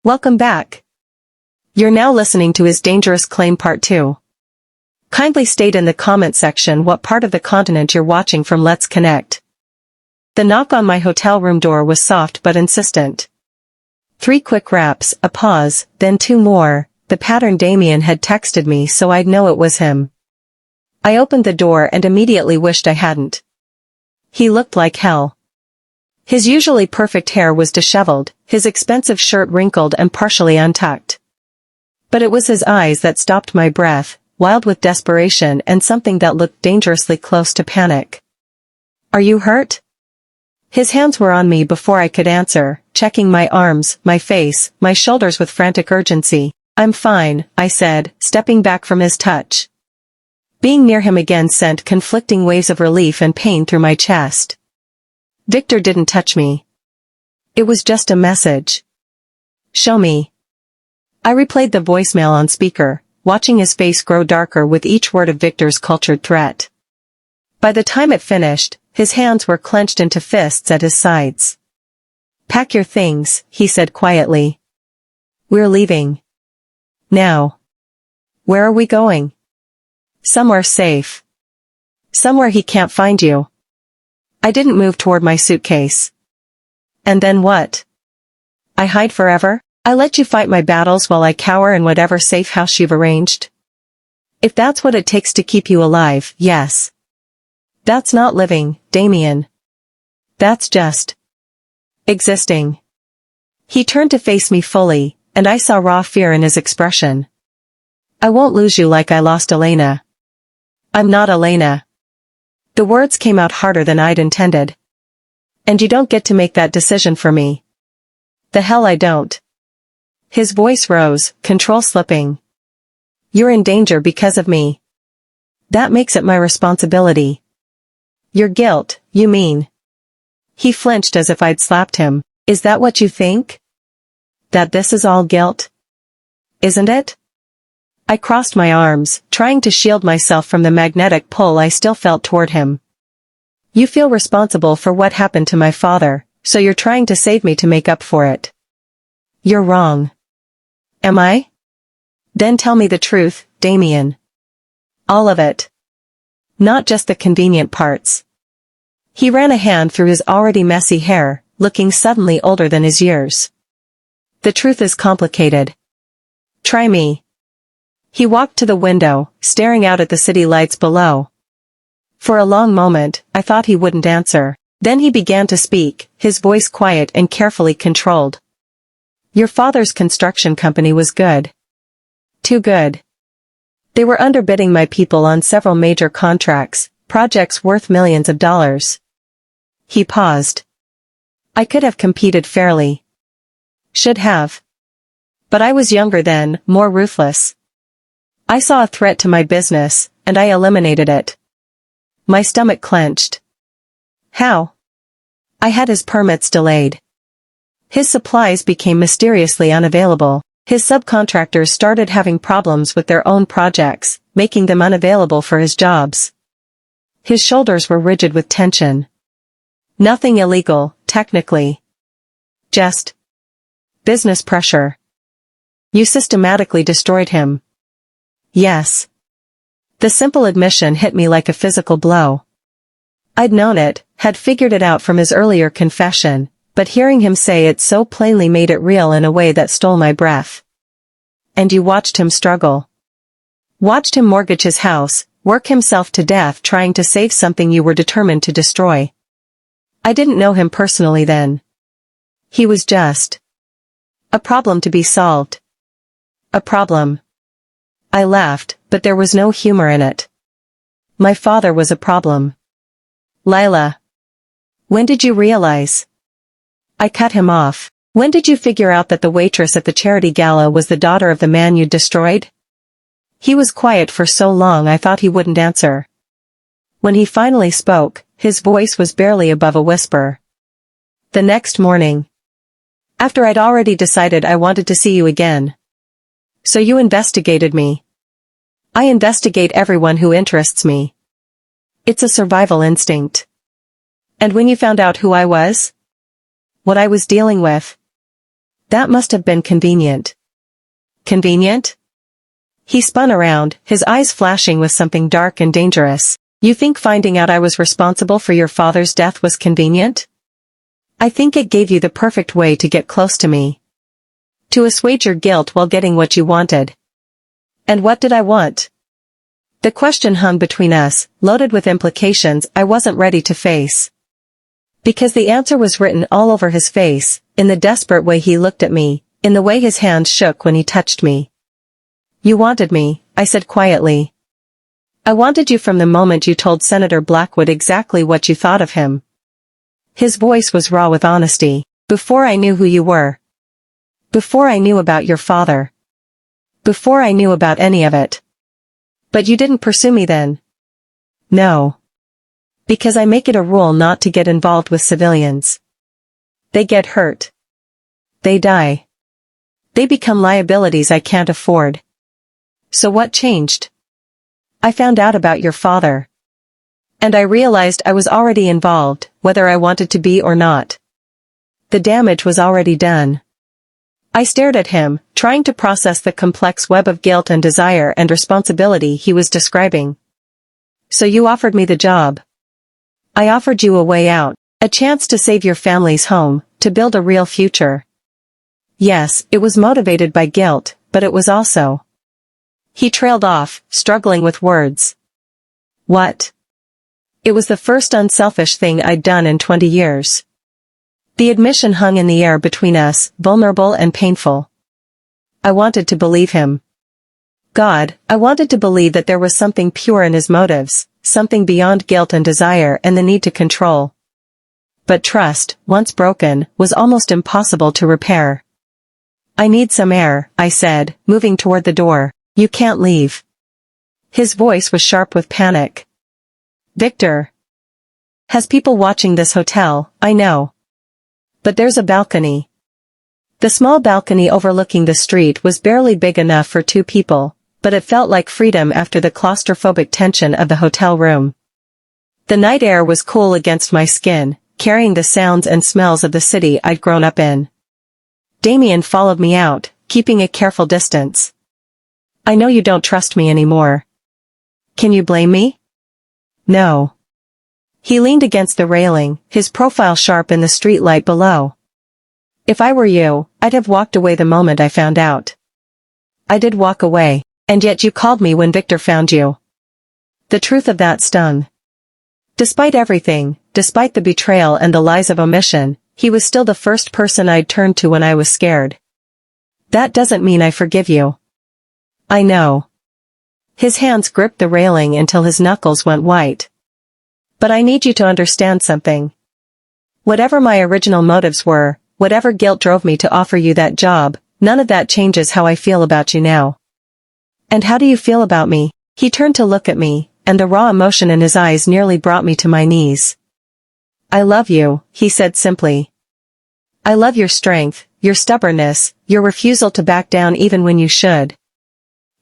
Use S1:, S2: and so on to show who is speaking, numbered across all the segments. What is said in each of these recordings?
S1: Welcome back. You're now listening to His Dangerous Claim Part 2. Kindly state in the comment section what part of the continent you're watching from. Let's connect. The knock on my hotel room door was soft but insistent. 3 quick raps, a pause, then 2 more, the pattern. Damian had texted me so I'd know it was him. I opened the door and immediately wished I hadn't. He looked like hell. His usually perfect hair was disheveled, his expensive shirt wrinkled and partially untucked. But it was his eyes that stopped my breath, wild with desperation and something that looked dangerously close to panic. Are you hurt? His hands were on me before I could answer, checking my arms, my face, my shoulders with frantic urgency. I'm fine, I said, stepping back from his touch. Being near him again sent conflicting waves of relief and pain through my chest. Victor didn't touch me. It was just a message. Show me. I replayed the voicemail on speaker, watching his face grow darker with each word of Victor's cultured threat. By the time it finished, his hands were clenched into fists at his sides. Pack your things, he said quietly. We're leaving. Now. Where are we going? Somewhere safe. Somewhere he can't find you. I didn't move toward my suitcase. And then what? I hide forever? I let you fight my battles while I cower in whatever safe house you've arranged? If that's what it takes to keep you alive, yes. That's not living, Damian. That's just existing. He turned to face me fully, and I saw raw fear in his expression. I won't lose you like I lost Elena. I'm not Elena. The words came out harder than I'd intended. And you don't get to make that decision for me. The hell I don't. His voice rose, control slipping. You're in danger because of me. That makes it my responsibility. Your guilt, you mean? He flinched as if I'd slapped him. Is that what you think? That this is all guilt? Isn't it? I crossed my arms, trying to shield myself from the magnetic pull I still felt toward him. You feel responsible for what happened to my father, so you're trying to save me to make up for it. You're wrong. Am I? Then tell me the truth, Damian. All of it. Not just the convenient parts. He ran a hand through his already messy hair, looking suddenly older than his years. The truth is complicated. Try me. He walked to the window, staring out at the city lights below. For a long moment, I thought he wouldn't answer. Then he began to speak, his voice quiet and carefully controlled. Your father's construction company was good. Too good. They were underbidding my people on several major contracts, projects worth millions of dollars. He paused. I could have competed fairly. Should have. But I was younger then, more ruthless. I saw a threat to my business, and I eliminated it. My stomach clenched. How? I had his permits delayed. His supplies became mysteriously unavailable. His subcontractors started having problems with their own projects, making them unavailable for his jobs. His shoulders were rigid with tension. Nothing illegal, technically. Just business pressure. You systematically destroyed him. Yes. The simple admission hit me like a physical blow. I'd known it, had figured it out from his earlier confession, but hearing him say it so plainly made it real in a way that stole my breath. And you watched him struggle. Watched him mortgage his house, work himself to death trying to save something you were determined to destroy. I didn't know him personally then. He was just a problem to be solved. A problem. I laughed, but there was no humor in it. My father was a problem. Lila. When did you realize? I cut him off. When did you figure out that the waitress at the charity gala was the daughter of the man you'd destroyed? He was quiet for so long I thought he wouldn't answer. When he finally spoke, his voice was barely above a whisper. The next morning. After I'd already decided I wanted to see you again. So you investigated me. I investigate everyone who interests me. It's a survival instinct. And when you found out who I was? What I was dealing with? That must have been convenient. Convenient? He spun around, his eyes flashing with something dark and dangerous. You think finding out I was responsible for your father's death was convenient? I think it gave you the perfect way to get close to me. To assuage your guilt while getting what you wanted. And what did I want? The question hung between us, loaded with implications I wasn't ready to face. Because the answer was written all over his face, in the desperate way he looked at me, in the way his hands shook when he touched me. You wanted me, I said quietly. I wanted you from the moment you told Senator Blackwood exactly what you thought of him. His voice was raw with honesty. Before I knew who you were. Before I knew about your father. Before I knew about any of it. But you didn't pursue me then. No. Because I make it a rule not to get involved with civilians. They get hurt. They die. They become liabilities I can't afford. So what changed? I found out about your father. And I realized I was already involved, whether I wanted to be or not. The damage was already done. I stared at him, trying to process the complex web of guilt and desire and responsibility he was describing. So you offered me the job. I offered you a way out, a chance to save your family's home, to build a real future. Yes, it was motivated by guilt, but it was also... He trailed off, struggling with words. What? It was the first unselfish thing I'd done in 20 years. The admission hung in the air between us, vulnerable and painful. I wanted to believe him. God, I wanted to believe that there was something pure in his motives, something beyond guilt and desire and the need to control. But trust, once broken, was almost impossible to repair. I need some air, I said, moving toward the door. You can't leave. His voice was sharp with panic. Victor has people watching this hotel, I know. But there's a balcony. The small balcony overlooking the street was barely big enough for two people, but it felt like freedom after the claustrophobic tension of the hotel room. The night air was cool against my skin, carrying the sounds and smells of the city I'd grown up in. Damian followed me out, keeping a careful distance. I know you don't trust me anymore. Can you blame me? No. He leaned against the railing, his profile sharp in the streetlight below. If I were you, I'd have walked away the moment I found out. I did walk away, and yet you called me when Victor found you. The truth of that stung. Despite everything, despite the betrayal and the lies of omission, he was still the first person I'd turn to when I was scared. That doesn't mean I forgive you. I know. His hands gripped the railing until his knuckles went white. But I need you to understand something. Whatever my original motives were, whatever guilt drove me to offer you that job, none of that changes how I feel about you now. And how do you feel about me? He turned to look at me, and the raw emotion in his eyes nearly brought me to my knees. I love you, he said simply. I love your strength, your stubbornness, your refusal to back down even when you should.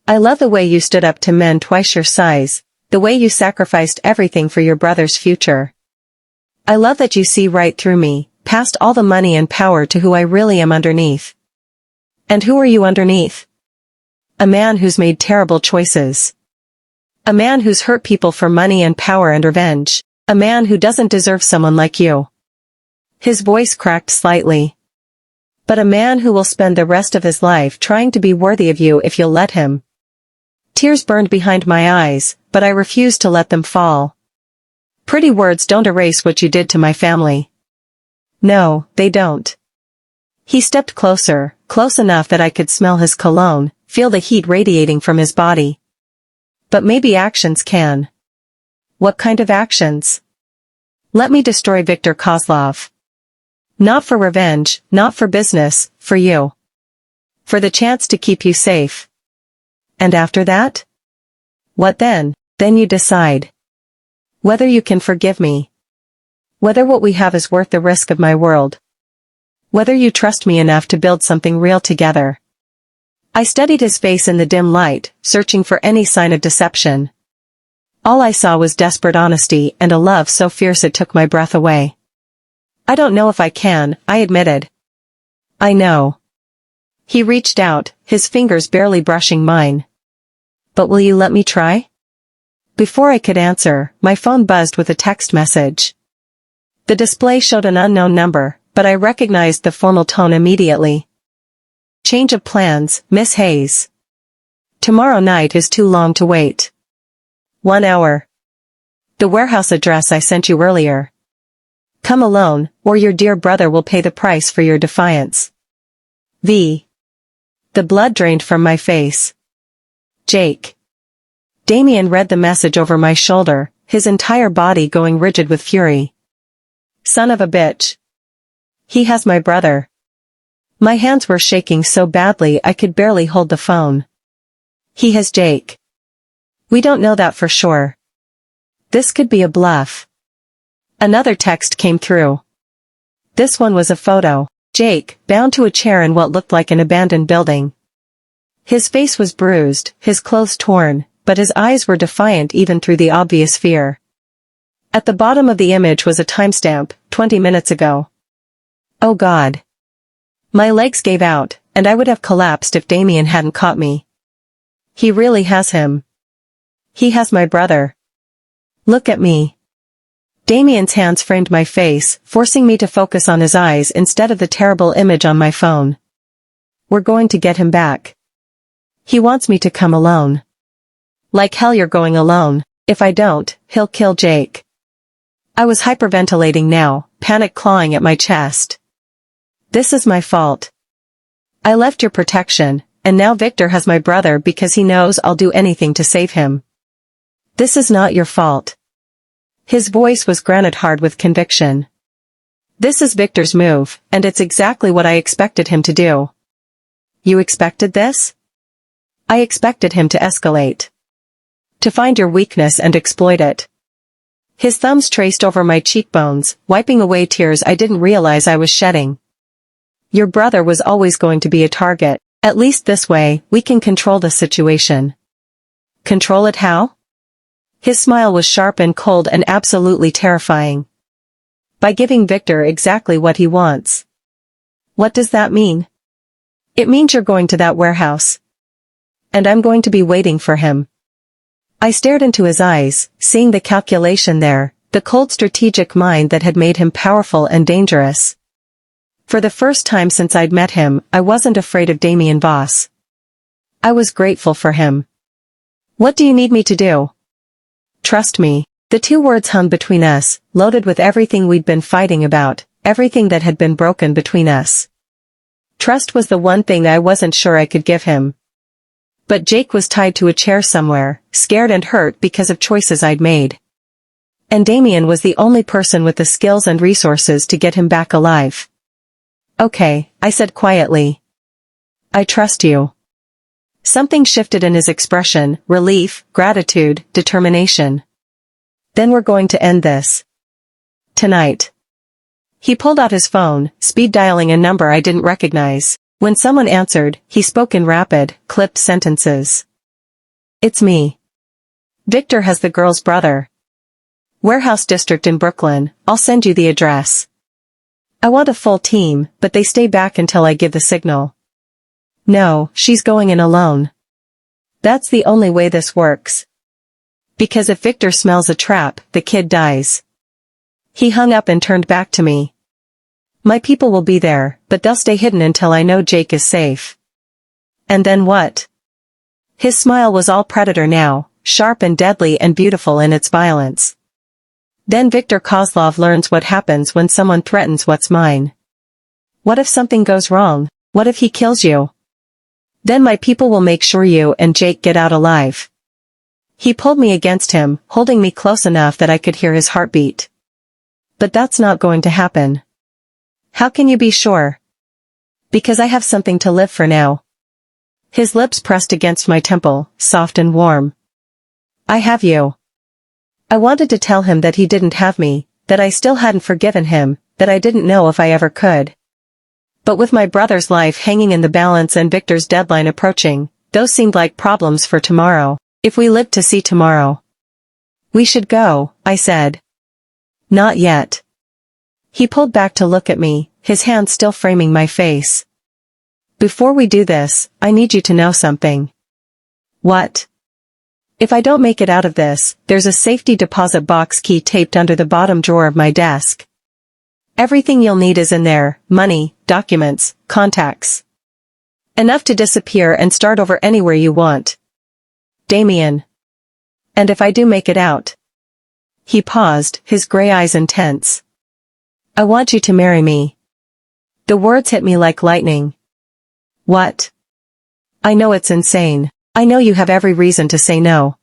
S1: I love the way you stood up to men twice your size, the way you sacrificed everything for your brother's future. I love that you see right through me, past all the money and power to who I really am underneath. And who are you underneath? A man who's made terrible choices. A man who's hurt people for money and power and revenge. A man who doesn't deserve someone like you. His voice cracked slightly. But a man who will spend the rest of his life trying to be worthy of you if you'll let him. Tears burned behind my eyes, but I refused to let them fall. Pretty words don't erase what you did to my family. No, they don't. He stepped closer, close enough that I could smell his cologne, feel the heat radiating from his body. But maybe actions can. What kind of actions? Let me destroy Viktor Kozlov. Not for revenge, not for business, for you. For the chance to keep you safe. And after that? What then? Then you decide. Whether you can forgive me. Whether what we have is worth the risk of my world. Whether you trust me enough to build something real together. I studied his face in the dim light, searching for any sign of deception. All I saw was desperate honesty and a love so fierce it took my breath away. I don't know if I can, I admitted. I know. He reached out, his fingers barely brushing mine. But will you let me try? Before I could answer, my phone buzzed with a text message. The display showed an unknown number, but I recognized the formal tone immediately. Change of plans, Miss Hayes. Tomorrow night is too long to wait. 1 hour. The warehouse address I sent you earlier. Come alone, or your dear brother will pay the price for your defiance. V. The blood drained from my face. Jake. Damian read the message over my shoulder, his entire body going rigid with fury. Son of a bitch. He has my brother. My hands were shaking so badly I could barely hold the phone. He has Jake. We don't know that for sure. This could be a bluff. Another text came through. This one was a photo. Jake, bound to a chair in what looked like an abandoned building. His face was bruised, his clothes torn, but his eyes were defiant even through the obvious fear. At the bottom of the image was a timestamp, 20 minutes ago. Oh God. My legs gave out, and I would have collapsed if Damian hadn't caught me. He really has him. He has my brother. Look at me. Damian's hands framed my face, forcing me to focus on his eyes instead of the terrible image on my phone. We're going to get him back. He wants me to come alone. Like hell you're going alone. If I don't, he'll kill Jake. I was hyperventilating now, panic clawing at my chest. This is my fault. I left your protection, and now Victor has my brother because he knows I'll do anything to save him. This is not your fault. His voice was granite hard with conviction. This is Victor's move, and it's exactly what I expected him to do. You expected this? I expected him to escalate. To find your weakness and exploit it. His thumbs traced over my cheekbones, wiping away tears I didn't realize I was shedding. Your brother was always going to be a target. At least this way, we can control the situation. Control it how? His smile was sharp and cold and absolutely terrifying. By giving Victor exactly what he wants. What does that mean? It means you're going to that warehouse. And I'm going to be waiting for him. I stared into his eyes, seeing the calculation there, the cold strategic mind that had made him powerful and dangerous. For the first time since I'd met him, I wasn't afraid of Damian Voss. I was grateful for him. What do you need me to do? Trust me. The 2 words hung between us, loaded with everything we'd been fighting about, everything that had been broken between us. Trust was the one thing I wasn't sure I could give him. But Jake was tied to a chair somewhere, scared and hurt because of choices I'd made. And Damian was the only person with the skills and resources to get him back alive. Okay, I said quietly. I trust you. Something shifted in his expression, relief, gratitude, determination. Then we're going to end this. Tonight. He pulled out his phone, speed dialing a number I didn't recognize. When someone answered, he spoke in rapid, clipped sentences. It's me. Victor has the girl's brother. Warehouse district in Brooklyn, I'll send you the address. I want a full team, but they stay back until I give the signal. No, she's going in alone. That's the only way this works. Because if Victor smells a trap, the kid dies. He hung up and turned back to me. My people will be there, but they'll stay hidden until I know Jake is safe. And then what? His smile was all predator now, sharp and deadly and beautiful in its violence. Then Viktor Kozlov learns what happens when someone threatens what's mine. What if something goes wrong? What if he kills you? Then my people will make sure you and Jake get out alive. He pulled me against him, holding me close enough that I could hear his heartbeat. But that's not going to happen. How can you be sure? Because I have something to live for now. His lips pressed against my temple, soft and warm. I have you. I wanted to tell him that he didn't have me, that I still hadn't forgiven him, that I didn't know if I ever could. But with my brother's life hanging in the balance and Victor's deadline approaching, those seemed like problems for tomorrow, if we lived to see tomorrow. We should go, I said. Not yet. He pulled back to look at me, his hand still framing my face. Before we do this, I need you to know something. What? If I don't make it out of this, there's a safety deposit box key taped under the bottom drawer of my desk. Everything you'll need is in there: money, documents, contacts. Enough to disappear and start over anywhere you want. Damian. And if I do make it out. He paused, his gray eyes intense. I want you to marry me. The words hit me like lightning. What? I know it's insane. I know you have every reason to say no.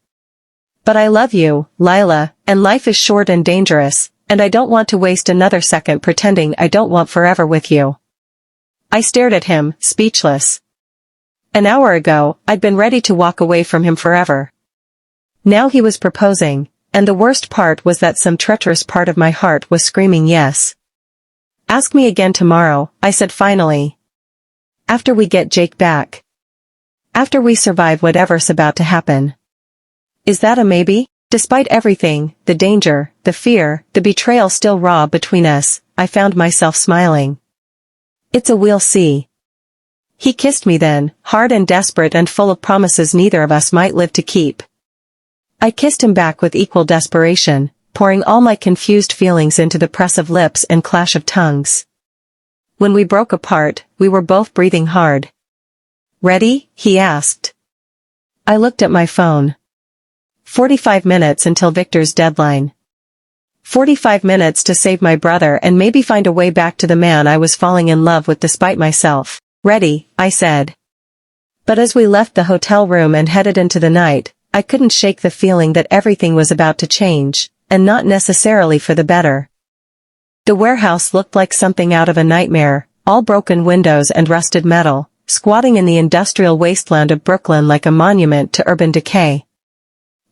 S1: But I love you, Lila, and life is short and dangerous, and I don't want to waste another second pretending I don't want forever with you. I stared at him, speechless. An hour ago, I'd been ready to walk away from him forever. Now he was proposing, and the worst part was that some treacherous part of my heart was screaming yes. Ask me again tomorrow, I said finally. After we get Jake back. After we survive whatever's about to happen. Is that a maybe? Despite everything, the danger, the fear, the betrayal still raw between us, I found myself smiling. It's a we'll see. He kissed me then, hard and desperate and full of promises neither of us might live to keep. I kissed him back with equal desperation, pouring all my confused feelings into the press of lips and clash of tongues. When we broke apart, we were both breathing hard. Ready? He asked. I looked at my phone. 45 minutes until Victor's deadline. 45 minutes to save my brother and maybe find a way back to the man I was falling in love with despite myself. Ready, I said. But as we left the hotel room and headed into the night, I couldn't shake the feeling that everything was about to change, and not necessarily for the better. The warehouse looked like something out of a nightmare, all broken windows and rusted metal, squatting in the industrial wasteland of Brooklyn like a monument to urban decay.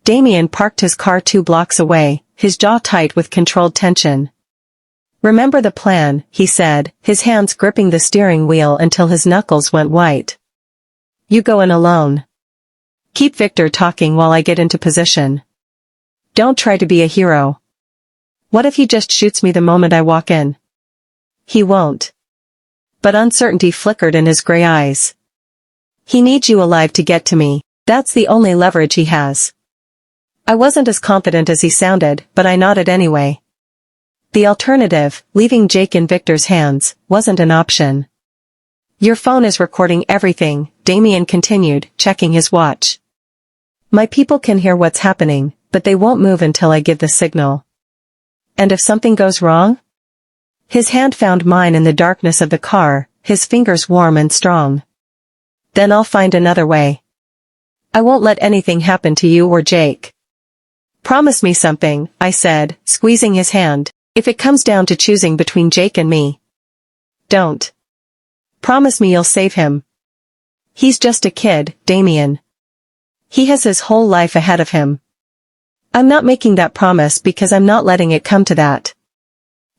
S1: Damian parked his car 2 blocks away, his jaw tight with controlled tension. Remember the plan, he said, his hands gripping the steering wheel until his knuckles went white. You go in alone. Keep Victor talking while I get into position. Don't try to be a hero. What if he just shoots me the moment I walk in? He won't. But uncertainty flickered in his gray eyes. He needs you alive to get to me. That's the only leverage he has. I wasn't as confident as he sounded, but I nodded anyway. The alternative, leaving Jake in Victor's hands, wasn't an option. Your phone is recording everything, Damian continued, checking his watch. My people can hear what's happening, but they won't move until I give the signal. And if something goes wrong? His hand found mine in the darkness of the car, his fingers warm and strong. Then I'll find another way. I won't let anything happen to you or Jake. Promise me something, I said, squeezing his hand. If it comes down to choosing between Jake and me. Don't. Promise me you'll save him. He's just a kid, Damian. He has his whole life ahead of him. I'm not making that promise because I'm not letting it come to that.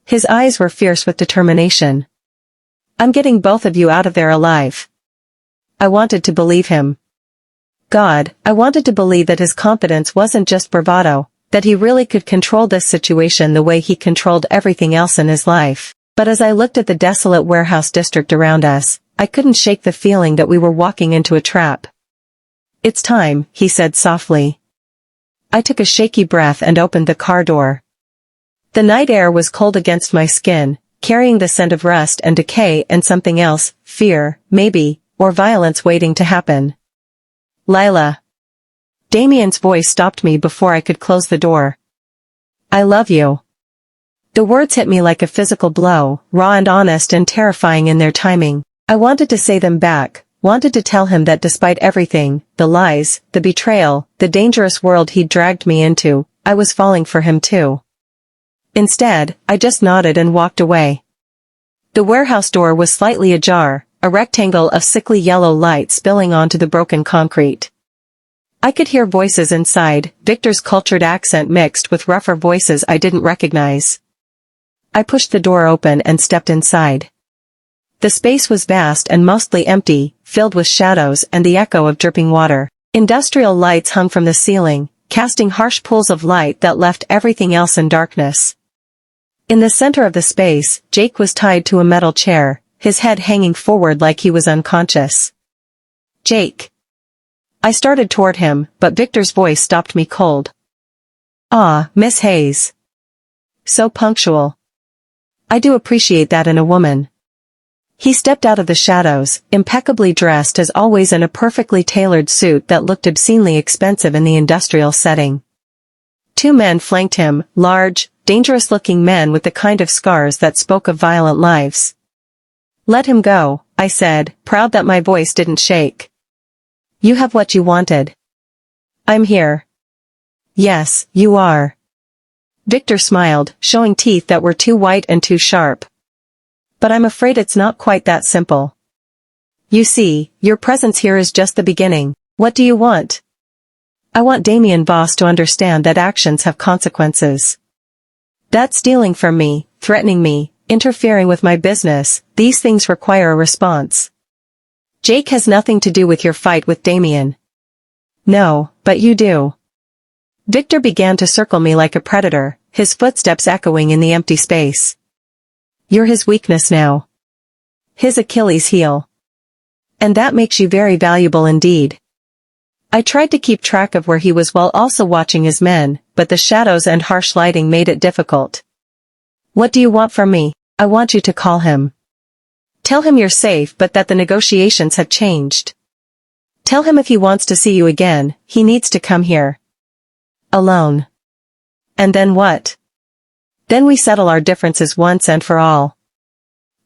S1: His eyes were fierce with determination. I'm getting both of you out of there alive. I wanted to believe him. God, I wanted to believe that his confidence wasn't just bravado, that he really could control this situation the way he controlled everything else in his life. But as I looked at the desolate warehouse district around us, I couldn't shake the feeling that we were walking into a trap. It's time, he said softly. I took a shaky breath and opened the car door. The night air was cold against my skin, carrying the scent of rust and decay and something else, fear, maybe, or violence waiting to happen. Lila. Damian's voice stopped me before I could close the door. I love you. The words hit me like a physical blow, raw and honest and terrifying in their timing. I wanted to say them back, wanted to tell him that despite everything, the lies, the betrayal, the dangerous world he'd dragged me into, I was falling for him too. Instead, I just nodded and walked away. The warehouse door was slightly ajar, a rectangle of sickly yellow light spilling onto the broken concrete. I could hear voices inside, Victor's cultured accent mixed with rougher voices I didn't recognize. I pushed the door open and stepped inside. The space was vast and mostly empty, filled with shadows and the echo of dripping water. Industrial lights hung from the ceiling, casting harsh pools of light that left everything else in darkness. In the center of the space, Jake was tied to a metal chair, his head hanging forward like he was unconscious. "Jake." I started toward him, but Victor's voice stopped me cold. "Ah, Miss Hayes. So punctual. I do appreciate that in a woman." He stepped out of the shadows, impeccably dressed as always in a perfectly tailored suit that looked obscenely expensive in the industrial setting. Two men flanked him, large, dangerous-looking men with the kind of scars that spoke of violent lives. "Let him go," I said, proud that my voice didn't shake. "You have what you wanted." "I'm here." "Yes, you are." Victor smiled, showing teeth that were too white and too sharp. "But I'm afraid it's not quite that simple. You see, your presence here is just the beginning. What do you want?" "I want Damian Voss to understand that actions have consequences. That stealing from me, threatening me, interfering with my business, these things require a response. Jake has nothing to do with your fight with Damian." "No, but you do." Victor began to circle me like a predator, his footsteps echoing in the empty space. "You're his weakness now. His Achilles heel. And that makes you very valuable indeed." I tried to keep track of where he was while also watching his men, but the shadows and harsh lighting made it difficult. "What do you want from me?" "I want you to call him. Tell him you're safe but that the negotiations have changed. Tell him if he wants to see you again, he needs to come here. Alone." "And then what?" "Then we settle our differences once and for all."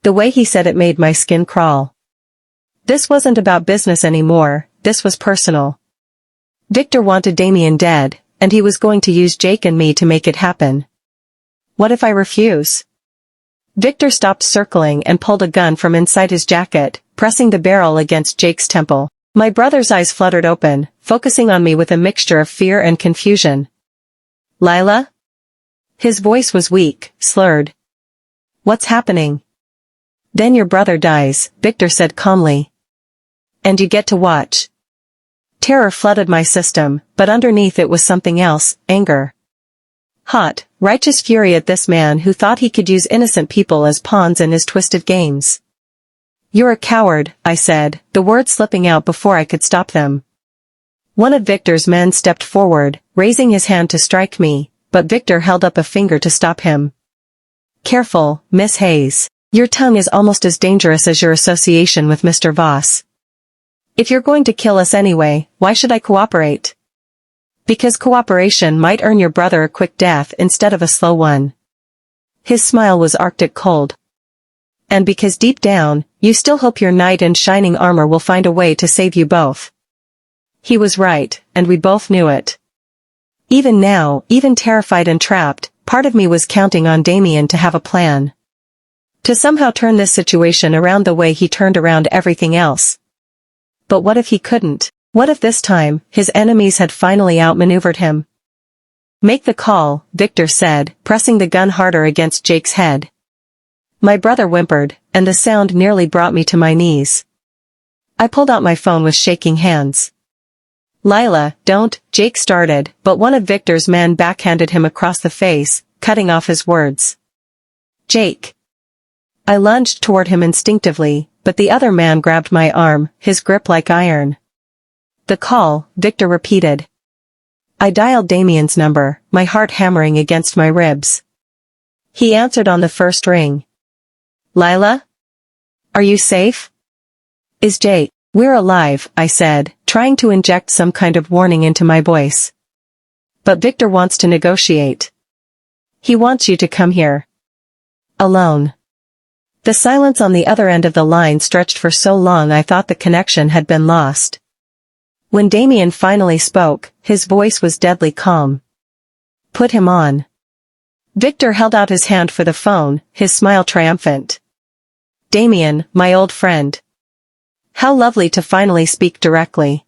S1: The way he said it made my skin crawl. This wasn't about business anymore, this was personal. Victor wanted Damian dead, and he was going to use Jake and me to make it happen. What if I refuse? Victor stopped circling and pulled a gun from inside his jacket, pressing the barrel against Jake's temple. My brother's eyes fluttered open, focusing on me with a mixture of fear and confusion. "Lila?" His voice was weak, slurred. "What's happening?" "Then your brother dies," Victor said calmly. "And you get to watch." Terror flooded my system, but underneath it was something else, anger. Hot, righteous fury at this man who thought he could use innocent people as pawns in his twisted games. "You're a coward," I said, the words slipping out before I could stop them. One of Victor's men stepped forward, raising his hand to strike me, but Victor held up a finger to stop him. "Careful, Miss Hayes. Your tongue is almost as dangerous as your association with Mr. Voss. If you're going to kill us anyway, why should I cooperate?" "Because cooperation might earn your brother a quick death instead of a slow one." His smile was arctic cold. "And because deep down, you still hope your knight in shining armor will find a way to save you both." He was right, and we both knew it. Even now, even terrified and trapped, part of me was counting on Damian to have a plan. To somehow turn this situation around the way he turned around everything else. But what if he couldn't? What if this time, his enemies had finally outmaneuvered him? "Make the call," Victor said, pressing the gun harder against Jake's head. My brother whimpered, and the sound nearly brought me to my knees. I pulled out my phone with shaking hands. "Lila, don't," Jake started, but one of Victor's men backhanded him across the face, cutting off his words. "Jake." I lunged toward him instinctively, but the other man grabbed my arm, his grip like iron. "The call," Victor repeated. I dialed Damian's number, my heart hammering against my ribs. He answered on the first ring. "Lila? Are you safe? Is Jake?" "We're alive," I said, trying to inject some kind of warning into my voice. "But Victor wants to negotiate. He wants you to come here. Alone." The silence on the other end of the line stretched for so long I thought the connection had been lost. When Damian finally spoke, his voice was deadly calm. "Put him on." Victor held out his hand for the phone, his smile triumphant. "Damian, my old friend. How lovely to finally speak directly."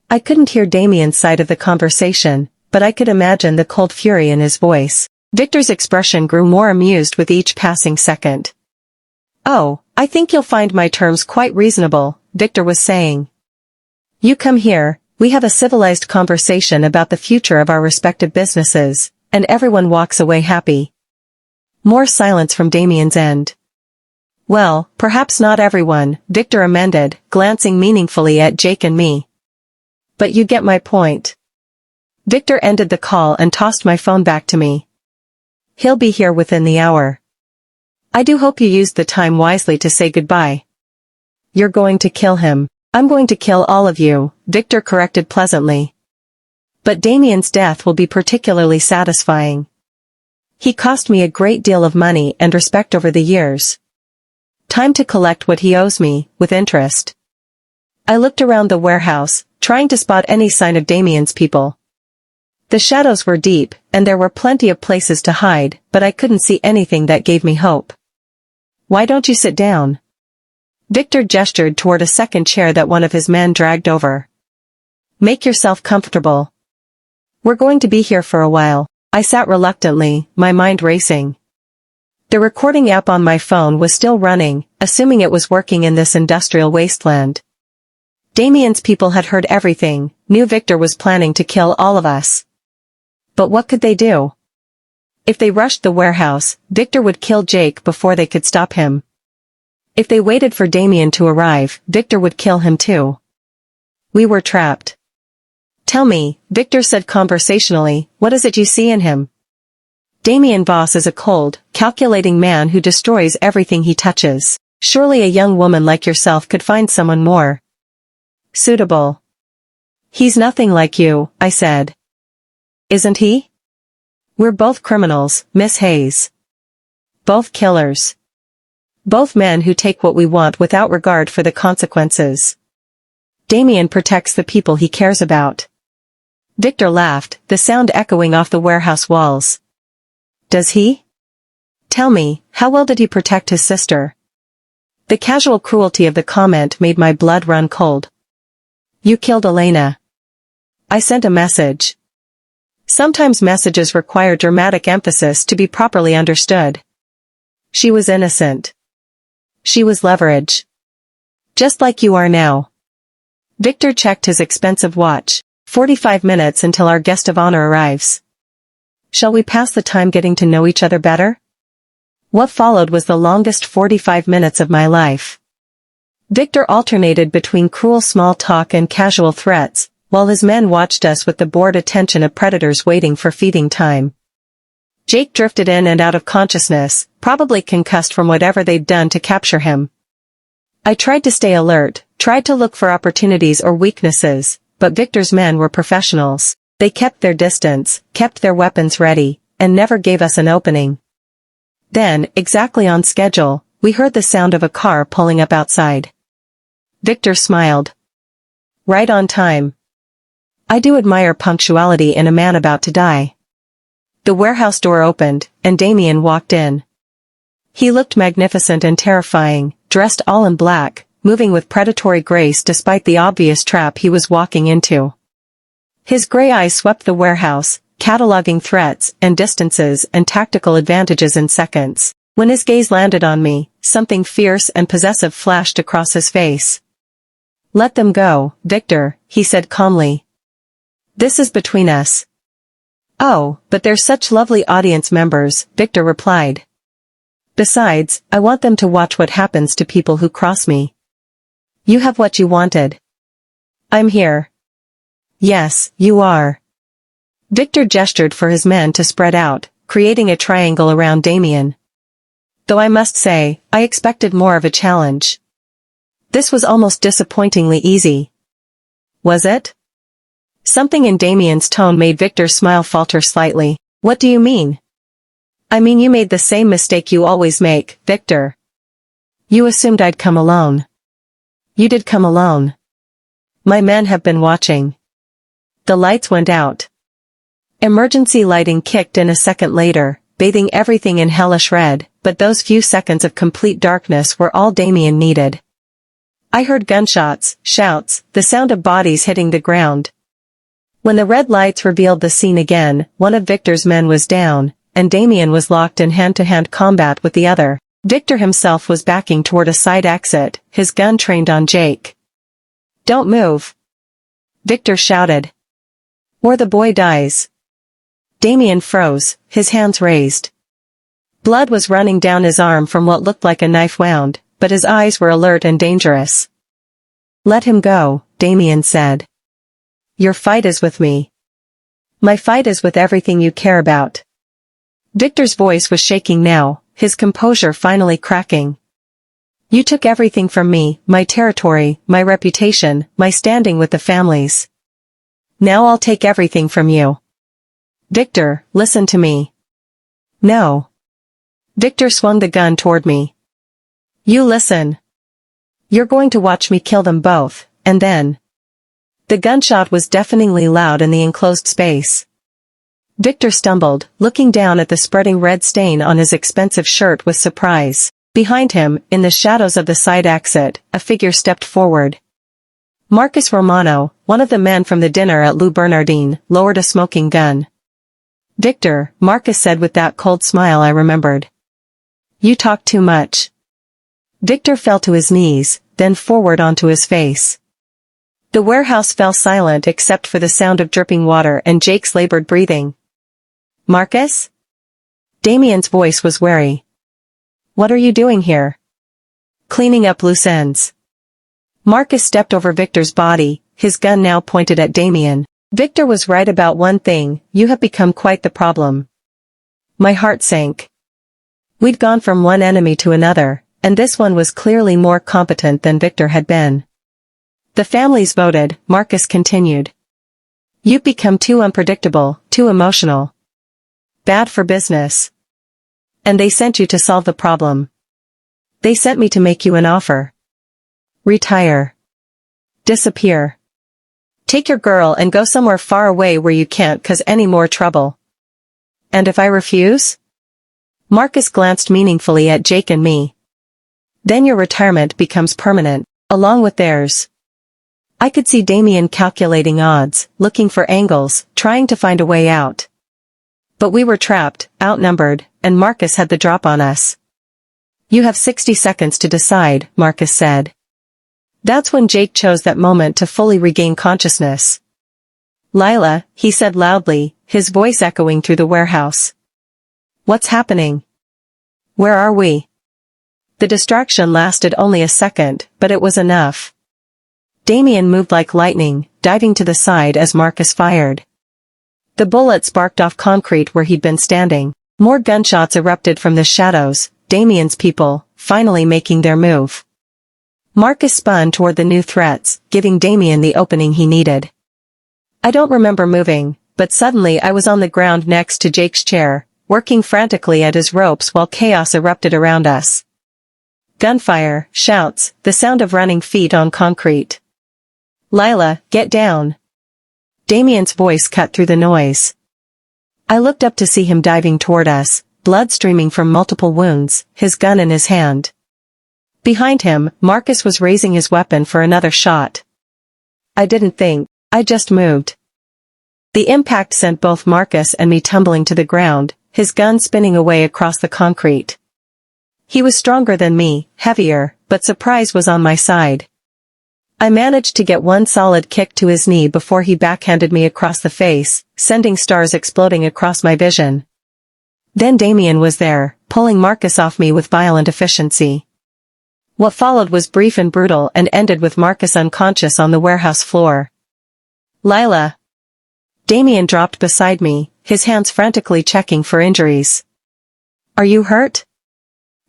S1: I couldn't hear Damian's side of the conversation, but I could imagine the cold fury in his voice. Victor's expression grew more amused with each passing second. "Oh, I think you'll find my terms quite reasonable," Victor was saying. "You come here, we have a civilized conversation about the future of our respective businesses, and everyone walks away happy." More silence from Damian's end. Well, perhaps not everyone, Victor amended, glancing meaningfully at Jake and me. But you get my point. Victor ended the call and tossed my phone back to me. He'll be here within the hour. I do hope you used the time wisely to say goodbye. You're going to kill him. I'm going to kill all of you, Victor corrected pleasantly. But Damian's death will be particularly satisfying. He cost me a great deal of money and respect over the years. Time to collect what he owes me, with interest. I looked around the warehouse, trying to spot any sign of Damian's people. The shadows were deep, and there were plenty of places to hide, but I couldn't see anything that gave me hope. Why don't you sit down? Victor gestured toward a second chair that one of his men dragged over. Make yourself comfortable. We're going to be here for a while. I sat reluctantly, my mind racing. The recording app on my phone was still running, assuming it was working in this industrial wasteland. Damian's people had heard everything, knew Victor was planning to kill all of us. But what could they do? If they rushed the warehouse, Victor would kill Jake before they could stop him. If they waited for Damian to arrive, Victor would kill him too. We were trapped. Tell me, Victor said conversationally, what is it you see in him? Damian Voss is a cold, calculating man who destroys everything he touches. Surely a young woman like yourself could find someone more suitable. He's nothing like you, I said. Isn't he? We're both criminals, Miss Hayes. Both killers. Both men who take what we want without regard for the consequences. Damian protects the people he cares about. Victor laughed, the sound echoing off the warehouse walls. Does he? Tell me, how well did he protect his sister? The casual cruelty of the comment made my blood run cold. You killed Elena. I sent a message. Sometimes messages require dramatic emphasis to be properly understood. She was innocent. She was leverage. Just like you are now. Victor checked his expensive watch. 45 minutes until our guest of honor arrives. Shall we pass the time getting to know each other better? What followed was the longest 45 minutes of my life. Victor alternated between cruel small talk and casual threats, while his men watched us with the bored attention of predators waiting for feeding time. Jake drifted in and out of consciousness, probably concussed from whatever they'd done to capture him. I tried to stay alert, tried to look for opportunities or weaknesses, but Victor's men were professionals. They kept their distance, kept their weapons ready, and never gave us an opening. Then, exactly on schedule, we heard the sound of a car pulling up outside. Victor smiled. Right on time. I do admire punctuality in a man about to die. The warehouse door opened, and Damian walked in. He looked magnificent and terrifying, dressed all in black, moving with predatory grace despite the obvious trap he was walking into. His gray eyes swept the warehouse, cataloging threats and distances and tactical advantages in seconds. When his gaze landed on me, something fierce and possessive flashed across his face. Let them go, Victor, he said calmly. This is between us. Oh, but they're such lovely audience members, Victor replied. Besides, I want them to watch what happens to people who cross me. You have what you wanted. I'm here. Yes, you are. Victor gestured for his men to spread out, creating a triangle around Damian. Though I must say, I expected more of a challenge. This was almost disappointingly easy. Was it? Something in Damian's tone made Victor's smile falter slightly. What do you mean? I mean you made the same mistake you always make, Victor. You assumed I'd come alone. You did come alone. My men have been watching. The lights went out. Emergency lighting kicked in a second later, bathing everything in hellish red, but those few seconds of complete darkness were all Damian needed. I heard gunshots, shouts, the sound of bodies hitting the ground. When the red lights revealed the scene again, one of Victor's men was down, and Damian was locked in hand-to-hand combat with the other. Victor himself was backing toward a side exit, his gun trained on Jake. Don't move. Victor shouted. Or the boy dies. Damian froze, his hands raised. Blood was running down his arm from what looked like a knife wound, but his eyes were alert and dangerous. "Let him go," Damian said. "Your fight is with me." "My fight is with everything you care about." Victor's voice was shaking now, his composure finally cracking. "You took everything from me, my territory, my reputation, my standing with the families. Now I'll take everything from you. Victor, listen to me." "No." Victor swung the gun toward me. "You listen. You're going to watch me kill them both, and then..." The gunshot was deafeningly loud in the enclosed space. Victor stumbled, looking down at the spreading red stain on his expensive shirt with surprise. Behind him, in the shadows of the side exit, a figure stepped forward. Marcus Romano, one of the men from the dinner at Lou Bernardine, lowered a smoking gun. "Victor," Marcus said with that cold smile I remembered. "You talk too much." Victor fell to his knees, then forward onto his face. The warehouse fell silent except for the sound of dripping water and Jake's labored breathing. "Marcus?" Damian's voice was wary. "What are you doing here?" "Cleaning up loose ends." Marcus stepped over Victor's body, his gun now pointed at Damian. "Victor was right about one thing, you have become quite the problem." My heart sank. We'd gone from one enemy to another, and this one was clearly more competent than Victor had been. "The families voted," Marcus continued. "You've become too unpredictable, too emotional. Bad for business. And they sent you to solve the problem. They sent me to make you an offer. Retire. Disappear. Take your girl and go somewhere far away where you can't cause any more trouble." "And if I refuse?" Marcus glanced meaningfully at Jake and me. "Then your retirement becomes permanent, along with theirs." I could see Damian calculating odds, looking for angles, trying to find a way out. But we were trapped, outnumbered, and Marcus had the drop on us. "You have 60 seconds to decide," Marcus said. That's when Jake chose that moment to fully regain consciousness. "Lila," he said loudly, his voice echoing through the warehouse. "What's happening? Where are we?" The distraction lasted only a second, but it was enough. Damian moved like lightning, diving to the side as Marcus fired. The bullet sparked off concrete where he'd been standing. More gunshots erupted from the shadows, Damian's people, finally making their move. Marcus spun toward the new threats, giving Damian the opening he needed. I don't remember moving, but suddenly I was on the ground next to Jake's chair, working frantically at his ropes while chaos erupted around us. Gunfire, shouts, the sound of running feet on concrete. "Lila, get down." Damian's voice cut through the noise. I looked up to see him diving toward us, blood streaming from multiple wounds, his gun in his hand. Behind him, Marcus was raising his weapon for another shot. I didn't think, I just moved. The impact sent both Marcus and me tumbling to the ground, his gun spinning away across the concrete. He was stronger than me, heavier, but surprise was on my side. I managed to get one solid kick to his knee before he backhanded me across the face, sending stars exploding across my vision. Then Damian was there, pulling Marcus off me with violent efficiency. What followed was brief and brutal and ended with Marcus unconscious on the warehouse floor. "Lila." Damian dropped beside me, his hands frantically checking for injuries. "Are you hurt?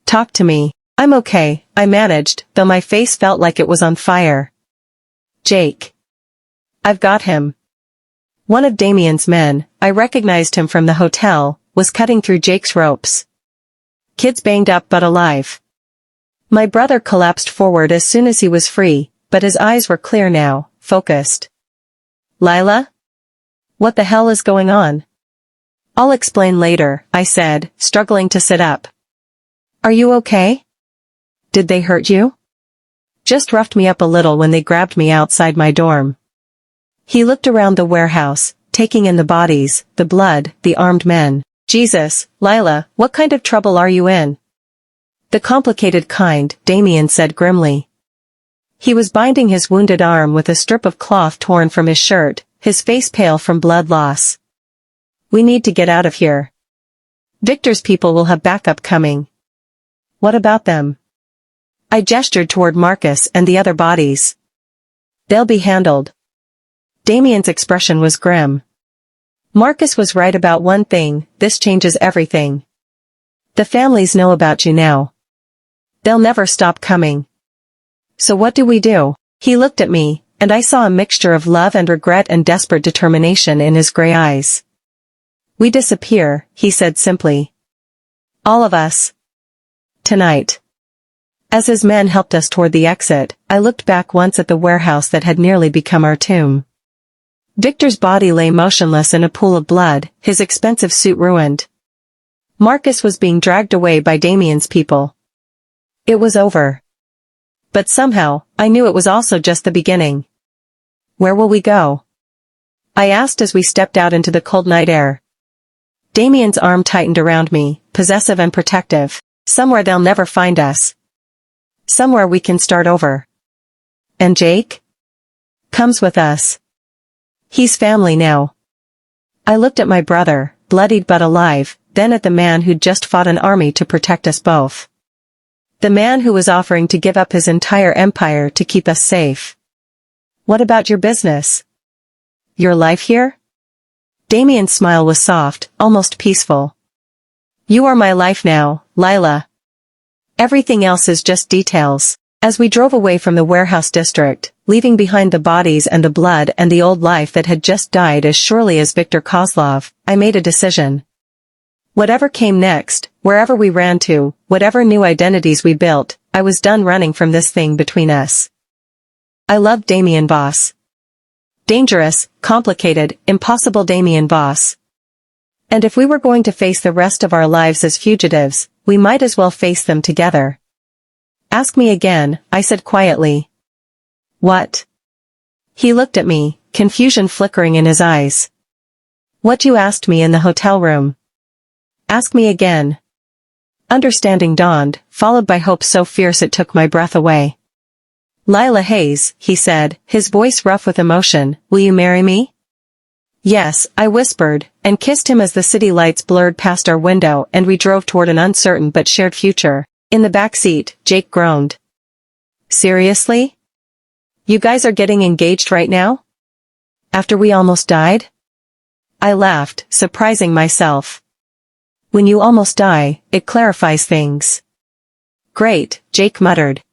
S1: Talk to me." "I'm okay," I managed, though my face felt like it was on fire. "Jake. I've got him." One of Damian's men, I recognized him from the hotel, was cutting through Jake's ropes. "Kid's banged up but alive." My brother collapsed forward as soon as he was free, but his eyes were clear now, focused. "Lila? What the hell is going on?" "I'll explain later," I said, struggling to sit up. "Are you okay? Did they hurt you?" "Just roughed me up a little when they grabbed me outside my dorm." He looked around the warehouse, taking in the bodies, the blood, the armed men. "Jesus, Lila, what kind of trouble are you in?" "The complicated kind," Damian said grimly. He was binding his wounded arm with a strip of cloth torn from his shirt, his face pale from blood loss. "We need to get out of here." Victor's people will have backup coming. What about them? I gestured toward Marcus and the other bodies. They'll be handled. Damian's expression was grim. Marcus was right about one thing, this changes everything. The families know about you now. They'll never stop coming. So what do we do? He looked at me, and I saw a mixture of love and regret and desperate determination in his gray eyes. We disappear, he said simply. All of us. Tonight. As his men helped us toward the exit, I looked back once at the warehouse that had nearly become our tomb. Victor's body lay motionless in a pool of blood, his expensive suit ruined. Marcus was being dragged away by Damian's people. It was over. But somehow, I knew it was also just the beginning. Where will we go? I asked as we stepped out into the cold night air. Damian's arm tightened around me, possessive and protective. Somewhere they'll never find us. Somewhere we can start over. And Jake? Comes with us. He's family now. I looked at my brother, bloodied but alive, then at the man who'd just fought an army to protect us both. The man who was offering to give up his entire empire to keep us safe. What about your business? Your life here? Damian's smile was soft, almost peaceful. You are my life now, Lila. Everything else is just details. As we drove away from the warehouse district, leaving behind the bodies and the blood and the old life that had just died as surely as Viktor Kozlov, I made a decision. Whatever came next, wherever we ran to, whatever new identities we built, I was done running from this thing between us. I loved Damian Voss. Dangerous, complicated, impossible Damian Voss. And if we were going to face the rest of our lives as fugitives, we might as well face them together. Ask me again, I said quietly. What? He looked at me, confusion flickering in his eyes. What you asked me in the hotel room. Ask me again. Understanding dawned, followed by hope so fierce it took my breath away. Lila Hayes, he said, his voice rough with emotion, will you marry me? Yes, I whispered, and kissed him as the city lights blurred past our window and we drove toward an uncertain but shared future. In the back seat, Jake groaned. Seriously? You guys are getting engaged right now? After we almost died? I laughed, surprising myself. When you almost die, it clarifies things. Great, Jake muttered.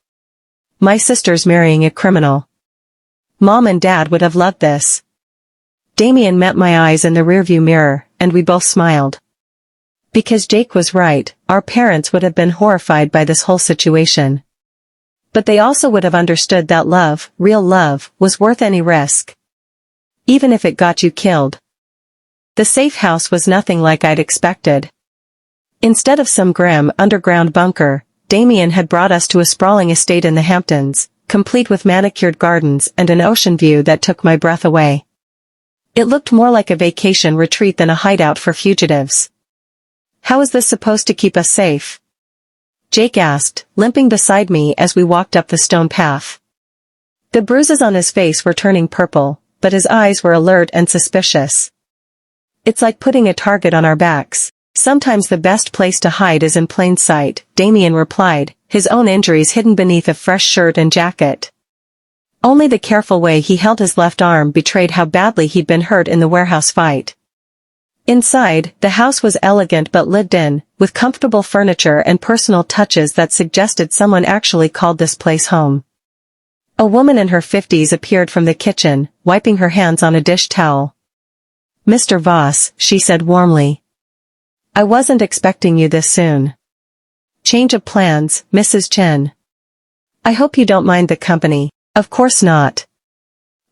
S1: My sister's marrying a criminal. Mom and Dad would have loved this. Damian met my eyes in the rearview mirror, and we both smiled. Because Jake was right, our parents would have been horrified by this whole situation. But they also would have understood that love, real love, was worth any risk. Even if it got you killed. The safe house was nothing like I'd expected. Instead of some grim underground bunker, Damian had brought us to a sprawling estate in the Hamptons, complete with manicured gardens and an ocean view that took my breath away. It looked more like a vacation retreat than a hideout for fugitives. How is this supposed to keep us safe? Jake asked, limping beside me as we walked up the stone path. The bruises on his face were turning purple, but his eyes were alert and suspicious. It's like putting a target on our backs. Sometimes the best place to hide is in plain sight, Damian replied, his own injuries hidden beneath a fresh shirt and jacket. Only the careful way he held his left arm betrayed how badly he'd been hurt in the warehouse fight. Inside, the house was elegant but lived in, with comfortable furniture and personal touches that suggested someone actually called this place home. A woman in her 50s appeared from the kitchen, wiping her hands on a dish towel. Mr. Voss, she said warmly. I wasn't expecting you this soon. Change of plans, Mrs. Chen. I hope you don't mind the company. Of course not.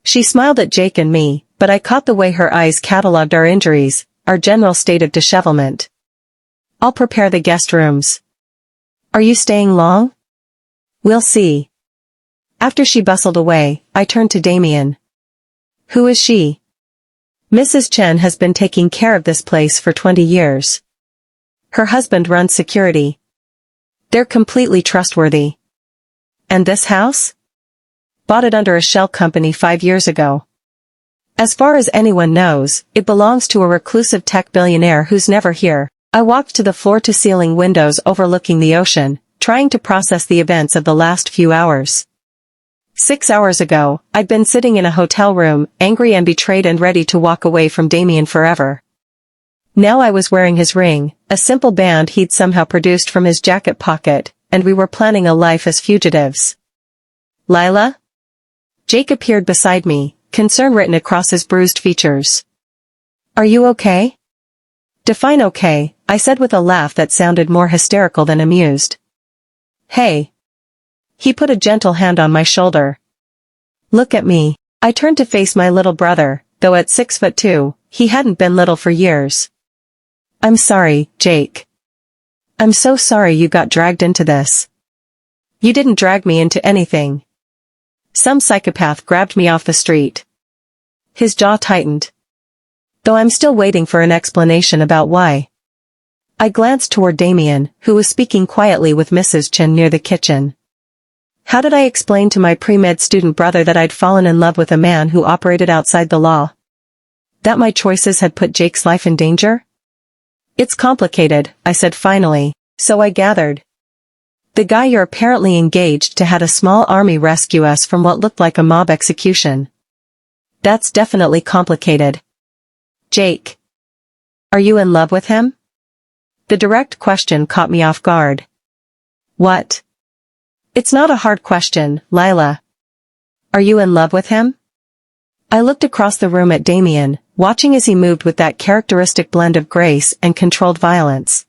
S1: She smiled at Jake and me, but I caught the way her eyes catalogued our injuries, our general state of dishevelment. I'll prepare the guest rooms. Are you staying long? We'll see. After she bustled away, I turned to Damian. Who is she? Mrs. Chen has been taking care of this place for 20 years. Her husband runs security. They're completely trustworthy. And this house? Bought it under a shell company 5 years ago. As far as anyone knows, it belongs to a reclusive tech billionaire who's never here. I walked to the floor-to-ceiling windows overlooking the ocean, trying to process the events of the last few hours. 6 hours ago, I'd been sitting in a hotel room, angry and betrayed and ready to walk away from Damian forever. Now I was wearing his ring, a simple band he'd somehow produced from his jacket pocket, and we were planning a life as fugitives. Lila? Jake appeared beside me, concern written across his bruised features. Are you okay? Define okay, I said with a laugh that sounded more hysterical than amused. Hey. He put a gentle hand on my shoulder. Look at me. I turned to face my little brother, though at 6'2", he hadn't been little for years. I'm sorry, Jake. I'm so sorry you got dragged into this. You didn't drag me into anything. Some psychopath grabbed me off the street. His jaw tightened. Though I'm still waiting for an explanation about why. I glanced toward Damian, who was speaking quietly with Mrs. Chen near the kitchen. How did I explain to my pre-med student brother that I'd fallen in love with a man who operated outside the law? That my choices had put Jake's life in danger? It's complicated, I said finally, so I gathered. The guy you're apparently engaged to had a small army rescue us from what looked like a mob execution. That's definitely complicated. Jake. Are you in love with him? The direct question caught me off guard. What? It's not a hard question, Lila. Are you in love with him? I looked across the room at Damian, watching as he moved with that characteristic blend of grace and controlled violence.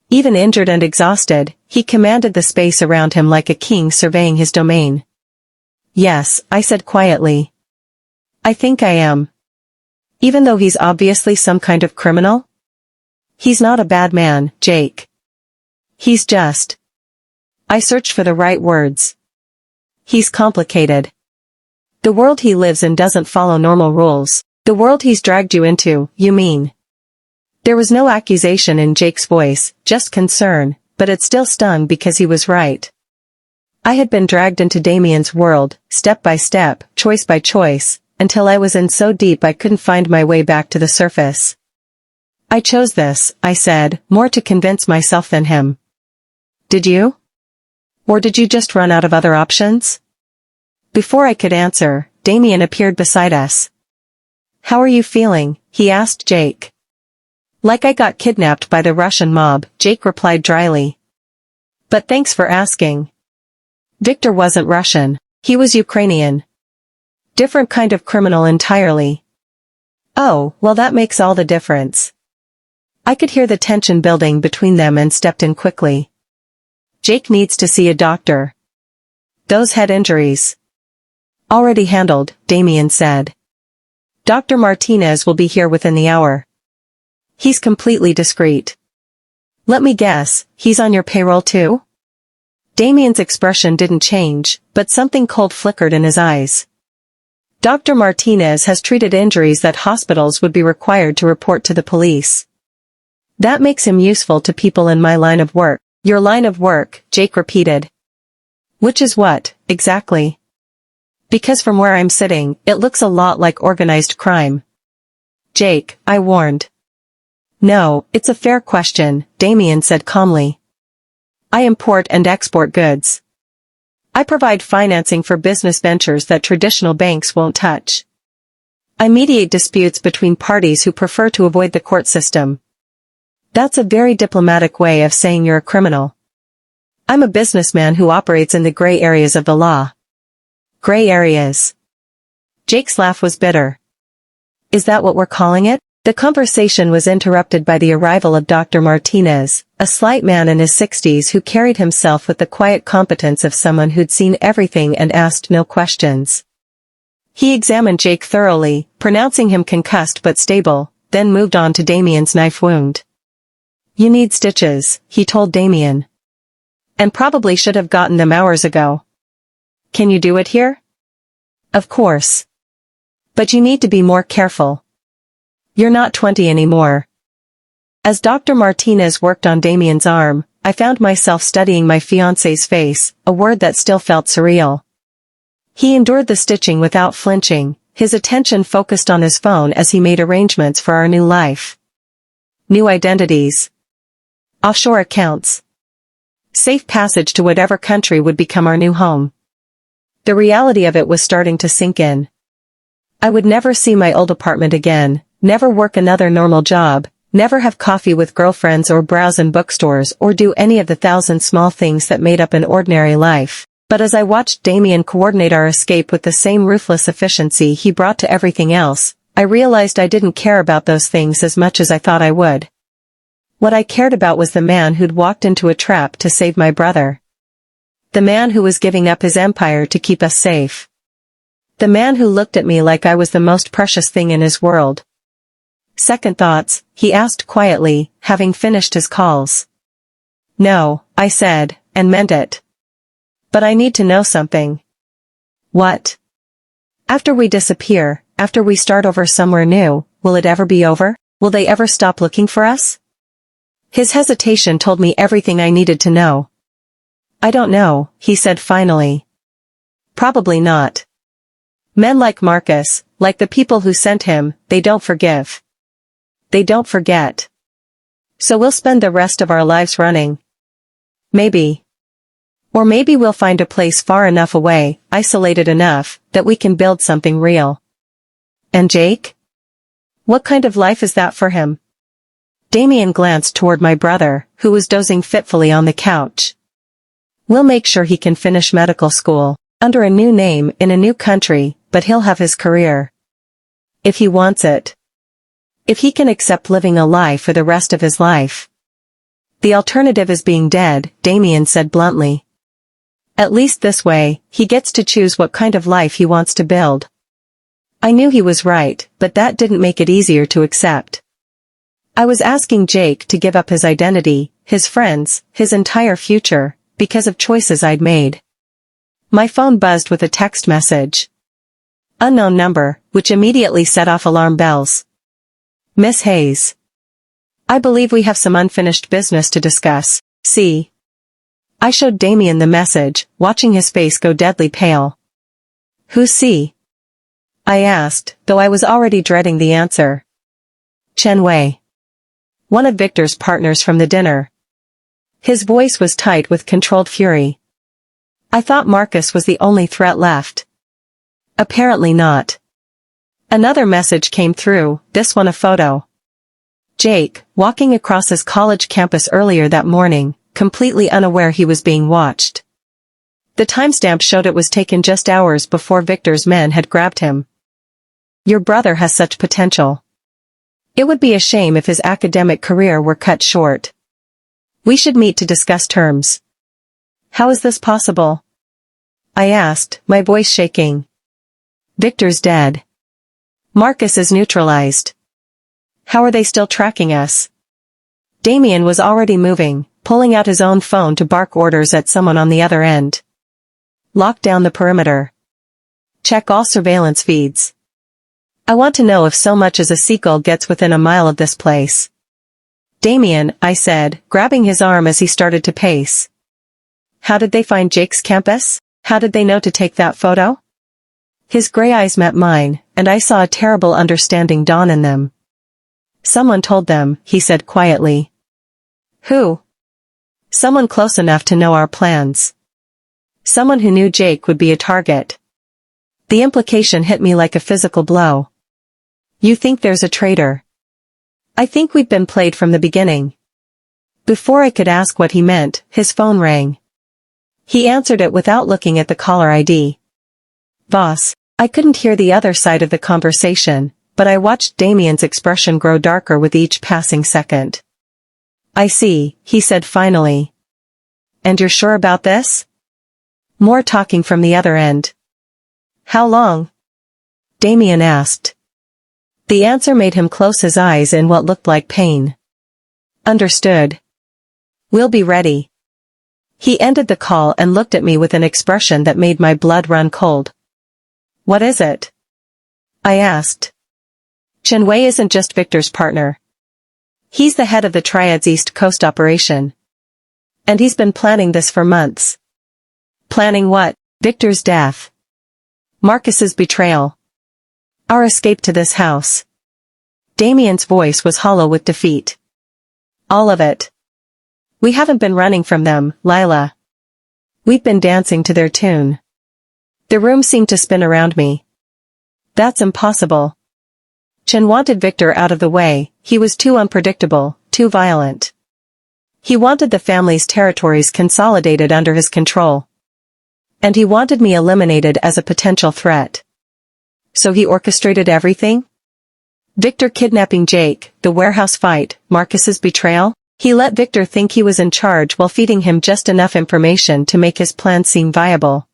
S1: Even injured and exhausted, he commanded the space around him like a king surveying his domain. Yes, I said quietly. I think I am. Even though he's obviously some kind of criminal? He's not a bad man, Jake. He's just... I searched for the right words. He's complicated. The world he lives in doesn't follow normal rules. The world he's dragged you into, you mean? There was no accusation in Jake's voice, just concern, but it still stung because he was right. I had been dragged into Damian's world, step by step, choice by choice, until I was in so deep I couldn't find my way back to the surface. I chose this, I said, more to convince myself than him. Did you? Or did you just run out of other options? Before I could answer, Damian appeared beside us. How are you feeling? He asked Jake. Like I got kidnapped by the Russian mob, Jake replied dryly. But thanks for asking. Victor wasn't Russian. He was Ukrainian. Different kind of criminal entirely. Oh, well that makes all the difference. I could hear the tension building between them and stepped in quickly. Jake needs to see a doctor. Those head injuries. Already handled, Damian said. Dr. Martinez will be here within the hour. He's completely discreet. Let me guess, he's on your payroll too? Damian's expression didn't change, but something cold flickered in his eyes. Dr. Martinez has treated injuries that hospitals would be required to report to the police. That makes him useful to people in my line of work. Your line of work, Jake repeated. Which is what, exactly? Because from where I'm sitting, it looks a lot like organized crime. Jake, I warned. No, it's a fair question, Damian said calmly. I import and export goods. I provide financing for business ventures that traditional banks won't touch. I mediate disputes between parties who prefer to avoid the court system. That's a very diplomatic way of saying you're a criminal. I'm a businessman who operates in the gray areas of the law. Gray areas. Jake's laugh was bitter. Is that what we're calling it? The conversation was interrupted by the arrival of Dr. Martinez, a slight man in his 60s who carried himself with the quiet competence of someone who'd seen everything and asked no questions. He examined Jake thoroughly, pronouncing him concussed but stable, then moved on to Damian's knife wound. You need stitches, he told Damian. And probably should have gotten them hours ago. Can you do it here? Of course. But you need to be more careful. You're not 20 anymore. As Dr. Martinez worked on Damian's arm, I found myself studying my fiancé's face, a word that still felt surreal. He endured the stitching without flinching, his attention focused on his phone as he made arrangements for our new life. New identities. Offshore accounts. Safe passage to whatever country would become our new home. The reality of it was starting to sink in. I would never see my old apartment again, never work another normal job, never have coffee with girlfriends or browse in bookstores or do any of the thousand small things that made up an ordinary life. But as I watched Damian coordinate our escape with the same ruthless efficiency he brought to everything else, I realized I didn't care about those things as much as I thought I would. What I cared about was the man who'd walked into a trap to save my brother. The man who was giving up his empire to keep us safe. The man who looked at me like I was the most precious thing in his world. Second thoughts, he asked quietly, having finished his calls. No, I said, and meant it. But I need to know something. What? After we disappear, after we start over somewhere new, will it ever be over? Will they ever stop looking for us? His hesitation told me everything I needed to know. I don't know, he said finally. Probably not. Men like Marcus, like the people who sent him, they don't forgive. They don't forget. So we'll spend the rest of our lives running. Maybe. Or maybe we'll find a place far enough away, isolated enough, that we can build something real. And Jake? What kind of life is that for him? Damian glanced toward my brother, who was dozing fitfully on the couch. We'll make sure he can finish medical school, under a new name in a new country, but he'll have his career. If he wants it. If he can accept living a lie for the rest of his life. The alternative is being dead, Damian said bluntly. At least this way, he gets to choose what kind of life he wants to build. I knew he was right, but that didn't make it easier to accept. I was asking Jake to give up his identity, his friends, his entire future, because of choices I'd made. My phone buzzed with a text message. Unknown number, which immediately set off alarm bells. Miss Hayes. I believe we have some unfinished business to discuss, see. I showed Damian the message, watching his face go deadly pale. Who's C? I asked, though I was already dreading the answer. Chen Wei. One of Victor's partners from the dinner. His voice was tight with controlled fury. I thought Marcus was the only threat left. Apparently not. Another message came through, this one a photo. Jake, walking across his college campus earlier that morning, completely unaware he was being watched. The timestamp showed it was taken just hours before Victor's men had grabbed him. Your brother has such potential. It would be a shame if his academic career were cut short. We should meet to discuss terms. How is this possible? I asked, my voice shaking. Victor's dead. Marcus is neutralized. How are they still tracking us? Damian was already moving, pulling out his own phone to bark orders at someone on the other end. Lock down the perimeter. Check all surveillance feeds. I want to know if so much as a seagull gets within a mile of this place. Damian, I said, grabbing his arm as he started to pace. How did they find Jake's campus? How did they know to take that photo? His gray eyes met mine, and I saw a terrible understanding dawn in them. Someone told them, he said quietly. Who? Someone close enough to know our plans. Someone who knew Jake would be a target. The implication hit me like a physical blow. You think there's a traitor? I think we've been played from the beginning. Before I could ask what he meant, his phone rang. He answered it without looking at the caller ID. Voss. I couldn't hear the other side of the conversation, but I watched Damian's expression grow darker with each passing second. I see, he said finally. And you're sure about this? More talking from the other end. How long? Damian asked. The answer made him close his eyes in what looked like pain. Understood. We'll be ready. He ended the call and looked at me with an expression that made my blood run cold. What is it? I asked. Chen Wei isn't just Victor's partner. He's the head of the Triad's East Coast operation. And he's been planning this for months. Planning what? Victor's death. Marcus's betrayal. Our escape to this house. Damian's voice was hollow with defeat. All of it. We haven't been running from them, Lila. We've been dancing to their tune. The room seemed to spin around me. That's impossible. Chen wanted Victor out of the way. He was too unpredictable, too violent. He wanted the family's territories consolidated under his control. And he wanted me eliminated as a potential threat. So he orchestrated everything? Victor kidnapping Jake, the warehouse fight, Marcus's betrayal? He let Victor think he was in charge while feeding him just enough information to make his plan seem viable.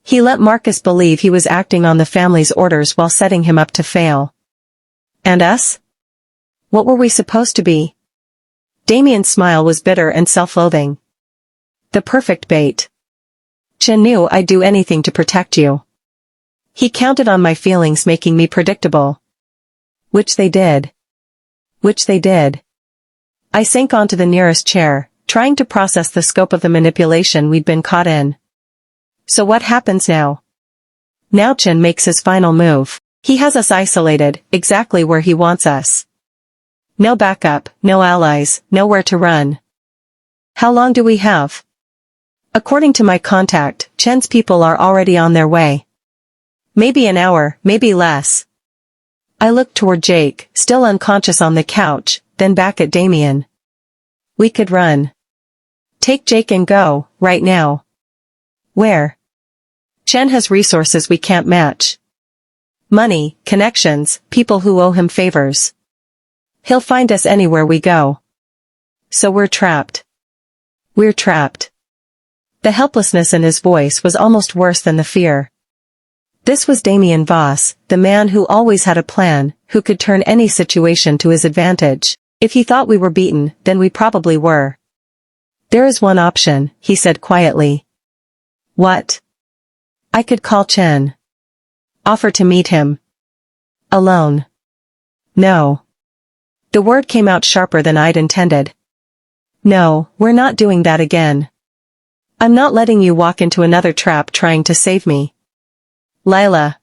S1: He let Marcus believe he was acting on the family's orders while setting him up to fail. And us? What were we supposed to be? Damian's smile was bitter and self-loathing. The perfect bait. Chen knew I'd do anything to protect you. He counted on my feelings making me predictable. Which they did. I sank onto the nearest chair, trying to process the scope of the manipulation we'd been caught in. So what happens now? Now Chen makes his final move. He has us isolated, exactly where he wants us. No backup, no allies, nowhere to run. How long do we have? According to my contact, Chen's people are already on their way. Maybe an hour, maybe less. I looked toward Jake, still unconscious on the couch, then back at Damian. We could run. Take Jake and go, right now. Where? Chen has resources we can't match. Money, connections, people who owe him favors. He'll find us anywhere we go. So we're trapped. We're trapped. The helplessness in his voice was almost worse than the fear. This was Damian Voss, the man who always had a plan, who could turn any situation to his advantage. If he thought we were beaten, then we probably were. There is one option, he said quietly. What? I could call Chen. Offer to meet him. Alone. No. The word came out sharper than I'd intended. No, we're not doing that again. I'm not letting you walk into another trap trying to save me. Lila.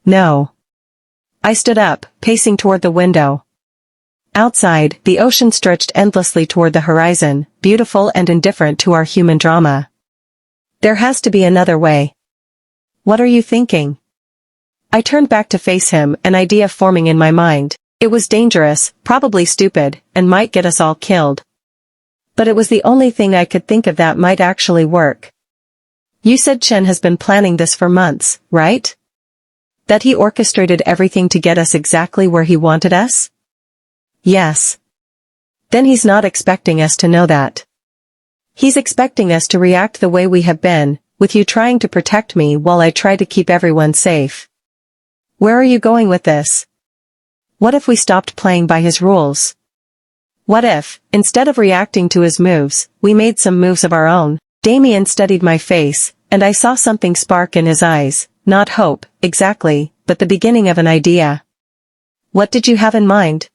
S1: No. I stood up, pacing toward the window. Outside, the ocean stretched endlessly toward the horizon, beautiful and indifferent to our human drama. There has to be another way. What are you thinking? I turned back to face him, an idea forming in my mind. It was dangerous, probably stupid, and might get us all killed. But it was the only thing I could think of that might actually work. You said Chen has been planning this for months, right? That he orchestrated everything to get us exactly where he wanted us? Yes. Then he's not expecting us to know that. He's expecting us to react the way we have been, with you trying to protect me while I try to keep everyone safe. Where are you going with this? What if we stopped playing by his rules? What if, instead of reacting to his moves, we made some moves of our own? Damian studied my face, and I saw something spark in his eyes, not hope, exactly, but the beginning of an idea. What did you have in mind?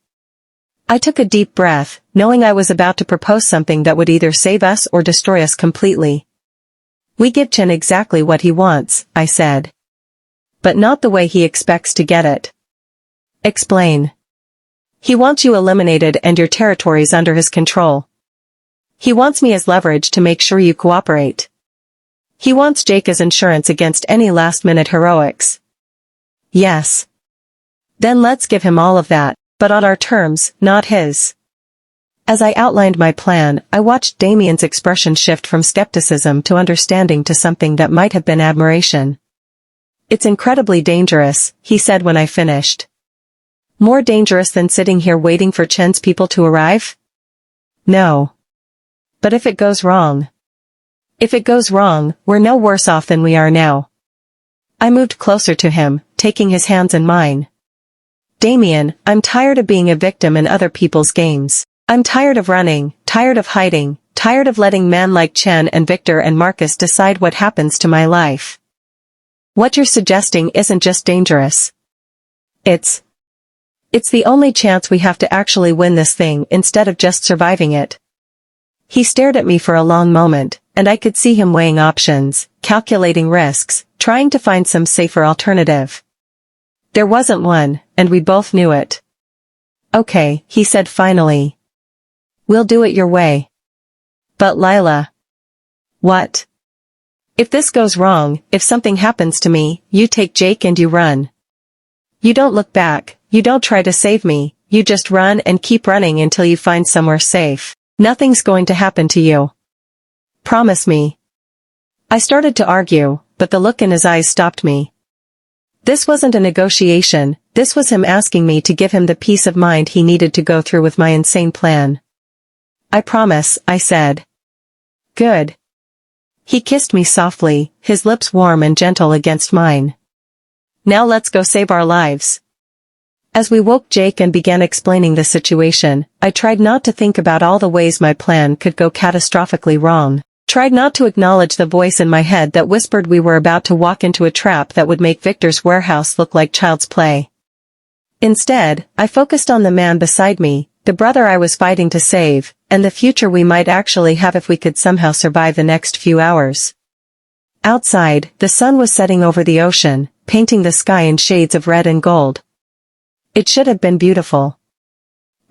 S1: I took a deep breath, knowing I was about to propose something that would either save us or destroy us completely. We give Chen exactly what he wants, I said. But not the way he expects to get it. Explain. He wants you eliminated and your territories under his control. He wants me as leverage to make sure you cooperate. He wants Jake as insurance against any last-minute heroics. Yes. Then let's give him all of that, but on our terms, not his. As I outlined my plan, I watched Damian's expression shift from skepticism to understanding to something that might have been admiration. It's incredibly dangerous, he said when I finished. More dangerous than sitting here waiting for Chen's people to arrive? No. But if it goes wrong? If it goes wrong, we're no worse off than we are now. I moved closer to him, taking his hands in mine. Damian, I'm tired of being a victim in other people's games. I'm tired of running, tired of hiding, tired of letting men like Chen and Victor and Marcus decide what happens to my life. What you're suggesting isn't just dangerous. It's the only chance we have to actually win this thing instead of just surviving it. He stared at me for a long moment, and I could see him weighing options, calculating risks, trying to find some safer alternative. There wasn't one, and we both knew it. Okay, he said finally. We'll do it your way. But Lila. What? If this goes wrong, if something happens to me, you take Jake and you run. You don't look back, you don't try to save me, you just run and keep running until you find somewhere safe. Nothing's going to happen to you. Promise me. I started to argue, but the look in his eyes stopped me. This wasn't a negotiation, this was him asking me to give him the peace of mind he needed to go through with my insane plan. I promise, I said. Good. He kissed me softly, his lips warm and gentle against mine. Now let's go save our lives. As we woke Jake and began explaining the situation, I tried not to think about all the ways my plan could go catastrophically wrong. Tried not to acknowledge the voice in my head that whispered we were about to walk into a trap that would make Victor's warehouse look like child's play. Instead, I focused on the man beside me, the brother I was fighting to save, and the future we might actually have if we could somehow survive the next few hours. Outside, the sun was setting over the ocean, painting the sky in shades of red and gold. It should have been beautiful.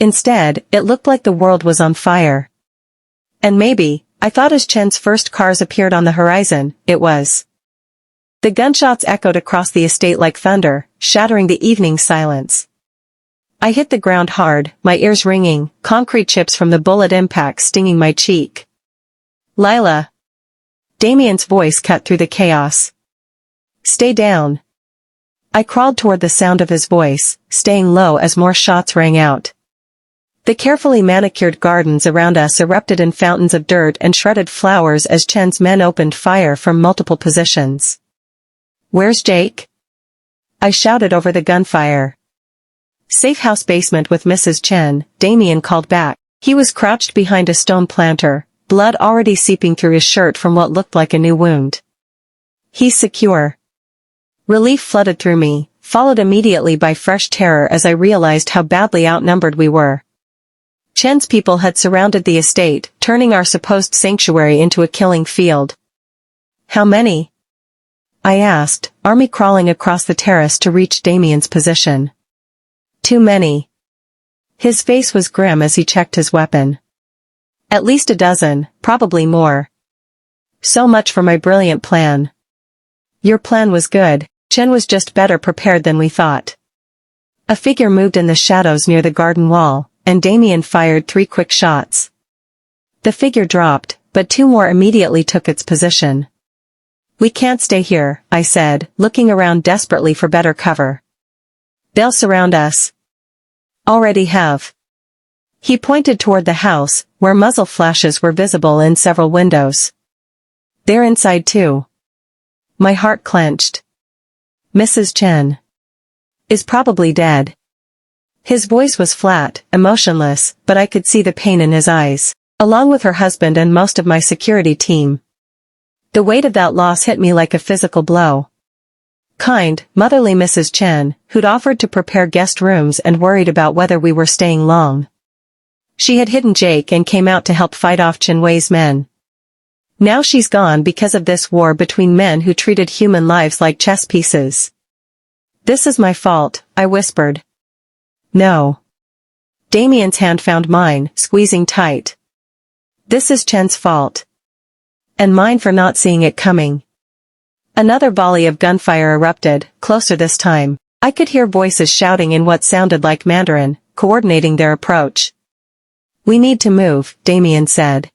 S1: Instead, it looked like the world was on fire. And maybe, I thought as Chen's first cars appeared on the horizon, it was. The gunshots echoed across the estate like thunder, shattering the evening silence. I hit the ground hard, my ears ringing, concrete chips from the bullet impact stinging my cheek. Lila. Damian's voice cut through the chaos. Stay down. I crawled toward the sound of his voice, staying low as more shots rang out. The carefully manicured gardens around us erupted in fountains of dirt and shredded flowers as Chen's men opened fire from multiple positions. Where's Jake? I shouted over the gunfire. Safe house basement with Mrs. Chen, Damian called back. He was crouched behind a stone planter, blood already seeping through his shirt from what looked like a new wound. He's secure. Relief flooded through me, followed immediately by fresh terror as I realized how badly outnumbered we were. Chen's people had surrounded the estate, turning our supposed sanctuary into a killing field. How many? I asked, army crawling across the terrace to reach Damian's position. Too many. His face was grim as he checked his weapon. At least a dozen, probably more. So much for my brilliant plan. Your plan was good, Chen was just better prepared than we thought. A figure moved in the shadows near the garden wall, and Damian fired 3 quick shots. The figure dropped, but 2 more immediately took its position. We can't stay here, I said, looking around desperately for better cover. They'll surround us. Already have. He pointed toward the house, where muzzle flashes were visible in several windows. They're inside too. My heart clenched. Mrs. Chen is probably dead. His voice was flat, emotionless, but I could see the pain in his eyes, along with her husband and most of my security team. The weight of that loss hit me like a physical blow. Kind, motherly Mrs. Chen, who'd offered to prepare guest rooms and worried about whether we were staying long. She had hidden Jake and came out to help fight off Chen Wei's men. Now she's gone because of this war between men who treated human lives like chess pieces. This is my fault, I whispered. No. Damian's hand found mine, squeezing tight. This is Chen's fault. And mine for not seeing it coming. Another volley of gunfire erupted, closer this time. I could hear voices shouting in what sounded like Mandarin, coordinating their approach. We need to move, Damian said.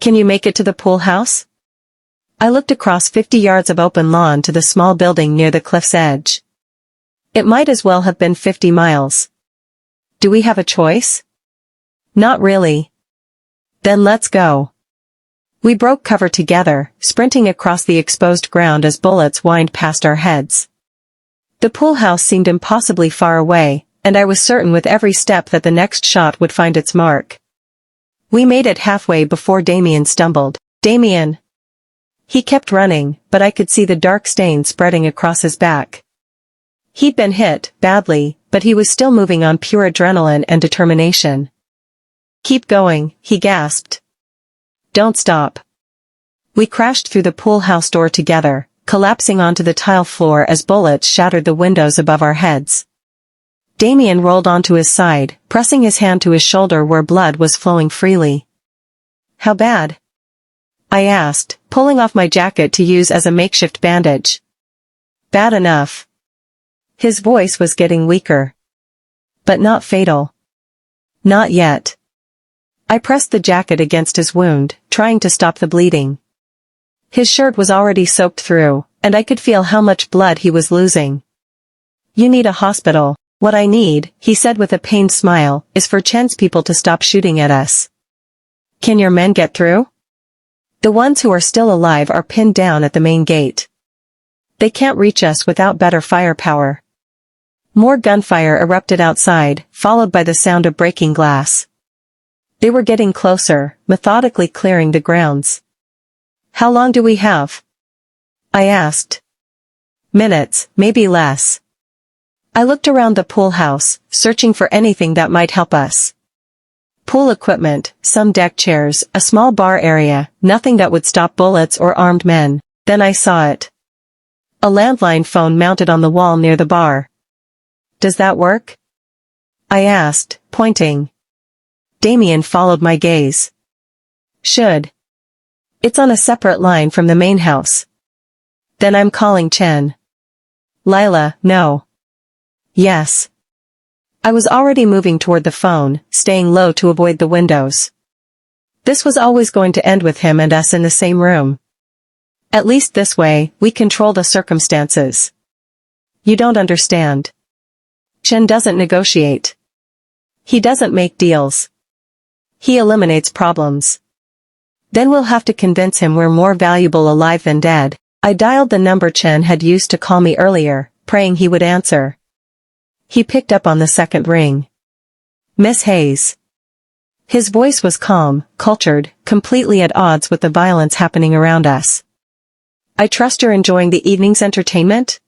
S1: Can you make it to the pool house? I looked across 50 yards of open lawn to the small building near the cliff's edge. It might as well have been 50 miles. Do we have a choice? Not really. Then let's go. We broke cover together, sprinting across the exposed ground as bullets whined past our heads. The pool house seemed impossibly far away, and I was certain with every step that the next shot would find its mark. We made it halfway before Damian stumbled. Damian! He kept running, but I could see the dark stain spreading across his back. He'd been hit, badly, but he was still moving on pure adrenaline and determination. Keep going, he gasped. Don't stop. We crashed through the pool house door together, collapsing onto the tile floor as bullets shattered the windows above our heads. Damian rolled onto his side, pressing his hand to his shoulder where blood was flowing freely. how bad? I asked, pulling off my jacket to use as a makeshift bandage. Bad enough. His voice was getting weaker. But not fatal. Not yet. I pressed the jacket against his wound, trying to stop the bleeding. His shirt was already soaked through, and I could feel how much blood he was losing. You need a hospital. What I need, he said with a pained smile, is for Chen's people to stop shooting at us. Can your men get through? The ones who are still alive are pinned down at the main gate. They can't reach us without better firepower. More gunfire erupted outside, followed by the sound of breaking glass. They were getting closer, methodically clearing the grounds. How long do we have? I asked. Minutes, maybe less. I looked around the pool house, searching for anything that might help us. Pool equipment, some deck chairs, a small bar area, nothing that would stop bullets or armed men. Then I saw it. A landline phone mounted on the wall near the bar. Does that work? I asked, pointing. Damian followed my gaze. Should. It's on a separate line from the main house. Then I'm calling Chen. Lila, no. Yes. I was already moving toward the phone, staying low to avoid the windows. This was always going to end with him and us in the same room. At least this way, we control the circumstances. You don't understand. Chen doesn't negotiate. He doesn't make deals. He eliminates problems. Then we'll have to convince him we're more valuable alive than dead. I dialed the number Chen had used to call me earlier, praying he would answer. He picked up on the second ring. Miss Hayes. His voice was calm, cultured, completely at odds with the violence happening around us. I trust you're enjoying the evening's entertainment?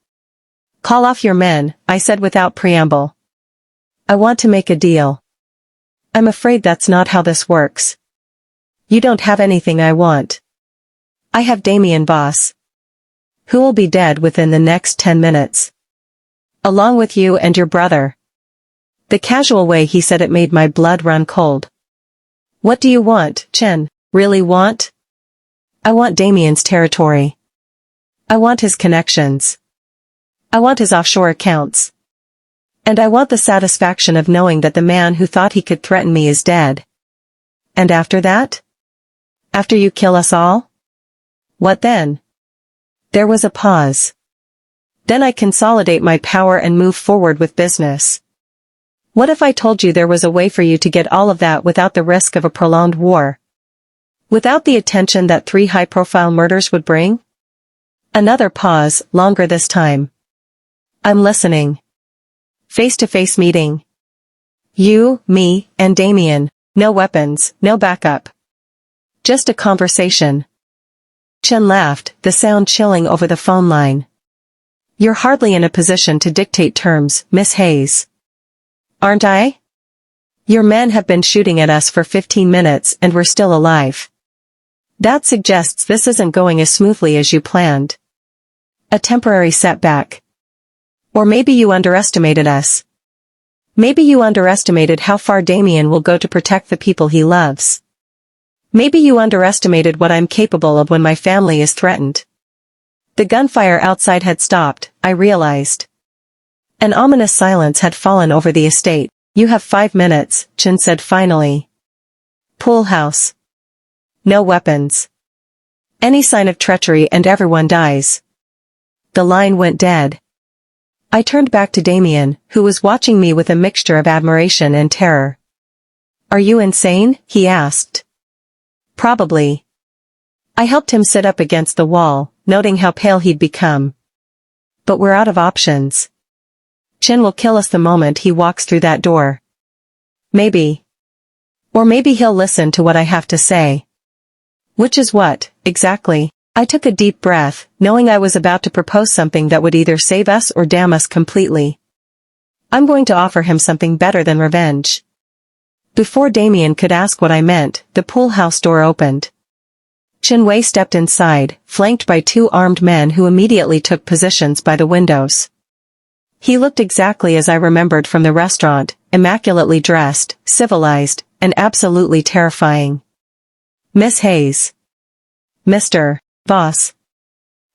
S1: Call off your men, I said without preamble. I want to make a deal. I'm afraid that's not how this works. You don't have anything I want. I have Damian Voss. Who will be dead within the next 10 minutes. Along with you and your brother. The casual way he said it made my blood run cold. What do you want, Chen? Really want? I want Damian's territory. I want his connections. I want his offshore accounts. And I want the satisfaction of knowing that the man who thought he could threaten me is dead. And after that? After you kill us all? What then? There was a pause. Then I consolidate my power and move forward with business. What if I told you there was a way for you to get all of that without the risk of a prolonged war? Without the attention that 3 high-profile murders would bring? Another pause, longer this time. I'm listening. Face-to-face meeting. You, me, and Damian. No weapons, no backup. Just a conversation. Chen laughed, the sound chilling over the phone line. You're hardly in a position to dictate terms, Miss Hayes. Aren't I? Your men have been shooting at us for 15 minutes and we're still alive. That suggests this isn't going as smoothly as you planned. A temporary setback. Or maybe you underestimated us. Maybe you underestimated how far Damian will go to protect the people he loves. Maybe you underestimated what I'm capable of when my family is threatened. The gunfire outside had stopped, I realized. An ominous silence had fallen over the estate. You have 5 minutes, Chen said finally. Pool house. No weapons. Any sign of treachery and everyone dies. The line went dead. I turned back to Damian, who was watching me with a mixture of admiration and terror. Are you insane? He asked. Probably. I helped him sit up against the wall, noting how pale he'd become. But we're out of options. Chen will kill us the moment he walks through that door. Maybe. Or maybe he'll listen to what I have to say. Which is what, exactly? I took a deep breath, knowing I was about to propose something that would either save us or damn us completely. I'm going to offer him something better than revenge. Before Damian could ask what I meant, the pool house door opened. Chen Wei stepped inside, flanked by 2 armed men who immediately took positions by the windows. He looked exactly as I remembered from the restaurant, immaculately dressed, civilized, and absolutely terrifying. Miss Hayes. Mr. Voss.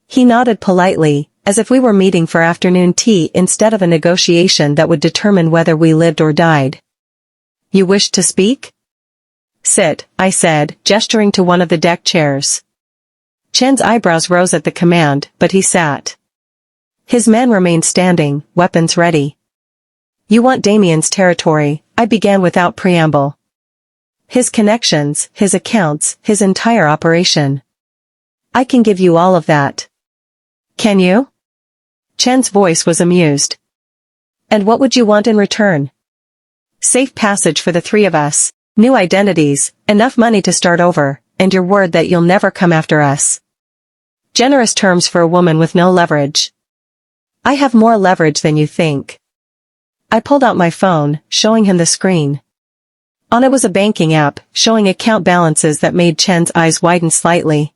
S1: He nodded politely, as if we were meeting for afternoon tea instead of a negotiation that would determine whether we lived or died. You wished to speak? Sit, I said, gesturing to one of the deck chairs. Chen's eyebrows rose at the command, but he sat. His men remained standing, weapons ready. You want Damian's territory, I began without preamble. His connections, his accounts, his entire operation. I can give you all of that. Can you? Chen's voice was amused. And what would you want in return? Safe passage for the three of us, new identities, enough money to start over, and your word that you'll never come after us. Generous terms for a woman with no leverage. I have more leverage than you think. I pulled out my phone, showing him the screen. On it was a banking app, showing account balances that made Chen's eyes widen slightly.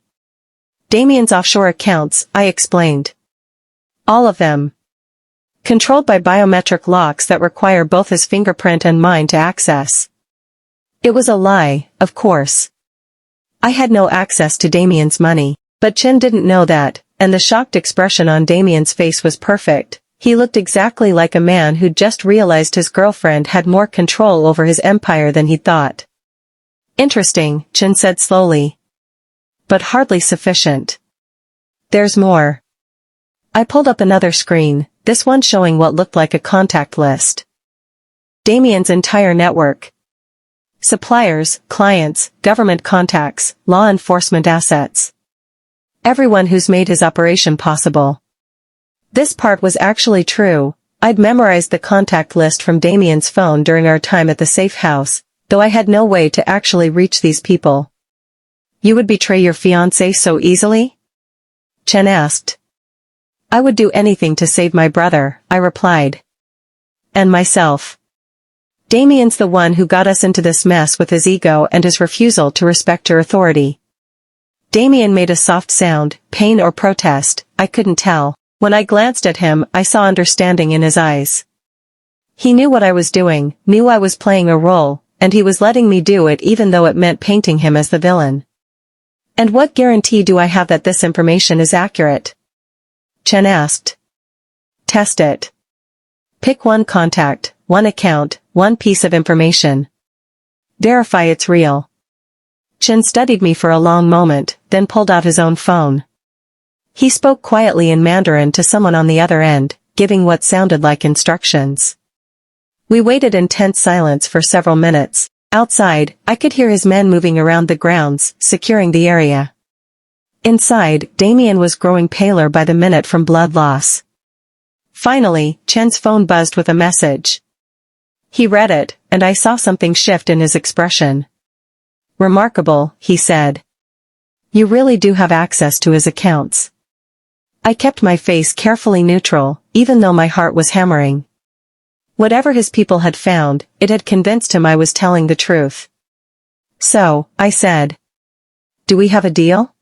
S1: Damian's offshore accounts, I explained. All of them. Controlled by biometric locks that require both his fingerprint and mine to access. It was a lie, of course. I had no access to Damian's money, but Chen didn't know that, and the shocked expression on Damian's face was perfect. He looked exactly like a man who'd just realized his girlfriend had more control over his empire than he'd thought. Interesting, Chen said slowly. But hardly sufficient. There's more. I pulled up another screen, this one showing what looked like a contact list. Damian's entire network. Suppliers, clients, government contacts, law enforcement assets. Everyone who's made his operation possible. This part was actually true. I'd memorized the contact list from Damian's phone during our time at the safe house, though I had no way to actually reach these people. You would betray your fiancé so easily? Chen asked. I would do anything to save my brother, I replied. And myself. Damian's the one who got us into this mess with his ego and his refusal to respect your authority. Damian made a soft sound, pain or protest, I couldn't tell. When I glanced at him, I saw understanding in his eyes. He knew what I was doing, knew I was playing a role, and he was letting me do it even though it meant painting him as the villain. And what guarantee do I have that this information is accurate? Chen asked. Test it. Pick one contact, one account, one piece of information. Verify it's real. Chen studied me for a long moment, then pulled out his own phone. He spoke quietly in Mandarin to someone on the other end, giving what sounded like instructions. We waited in tense silence for several minutes. Outside, I could hear his men moving around the grounds, securing the area. Inside, Damian was growing paler by the minute from blood loss. Finally, Chen's phone buzzed with a message. He read it, and I saw something shift in his expression. Remarkable, he said. You really do have access to his accounts. I kept my face carefully neutral, even though my heart was hammering. Whatever his people had found, it had convinced him I was telling the truth. So, I said. Do we have a deal?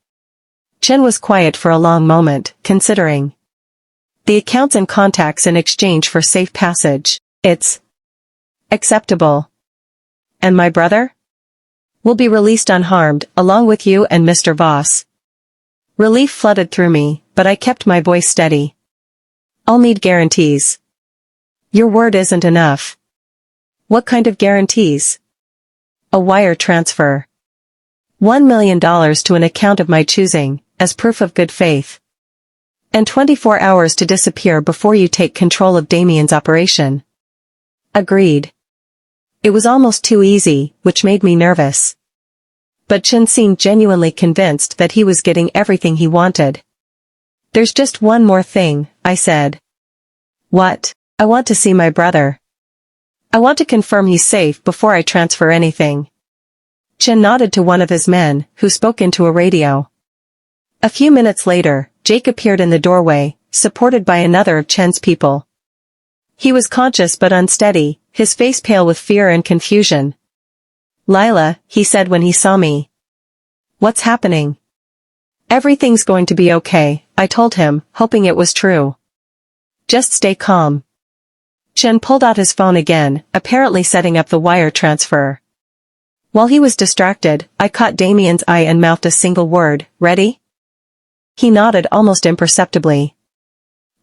S1: Chen was quiet for a long moment, considering. The accounts and contacts in exchange for safe passage, it's acceptable. And my brother? Will be released unharmed, along with you and Mr. Voss. Relief flooded through me, but I kept my voice steady. I'll need guarantees. Your word isn't enough. What kind of guarantees? A wire transfer. $1 million to an account of my choosing, as proof of good faith. And 24 hours to disappear before you take control of Damian's operation. Agreed. It was almost too easy, which made me nervous. But Chen seemed genuinely convinced that he was getting everything he wanted. There's just one more thing, I said. What? I want to see my brother. I want to confirm he's safe before I transfer anything. Chen nodded to one of his men, who spoke into a radio. A few minutes later, Jake appeared in the doorway, supported by another of Chen's people. He was conscious but unsteady, his face pale with fear and confusion. Lila, he said when he saw me. What's happening? Everything's going to be okay, I told him, hoping it was true. Just stay calm. Chen pulled out his phone again, apparently setting up the wire transfer. While he was distracted, I caught Damian's eye and mouthed a single word, "Ready?" He nodded almost imperceptibly.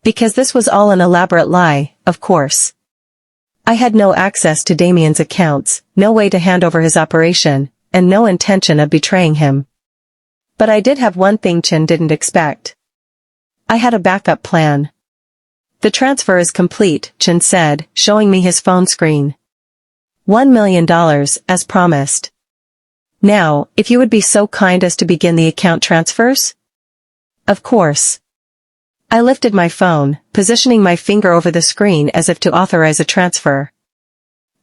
S1: Because this was all an elaborate lie, of course. I had no access to Damian's accounts, no way to hand over his operation, and no intention of betraying him. But I did have one thing Chen didn't expect. I had a backup plan. "The transfer is complete," Chen said, showing me his phone screen. $1 million, as promised. "Now, if you would be so kind as to begin the account transfers?" "Of course." I lifted my phone, positioning my finger over the screen as if to authorize a transfer.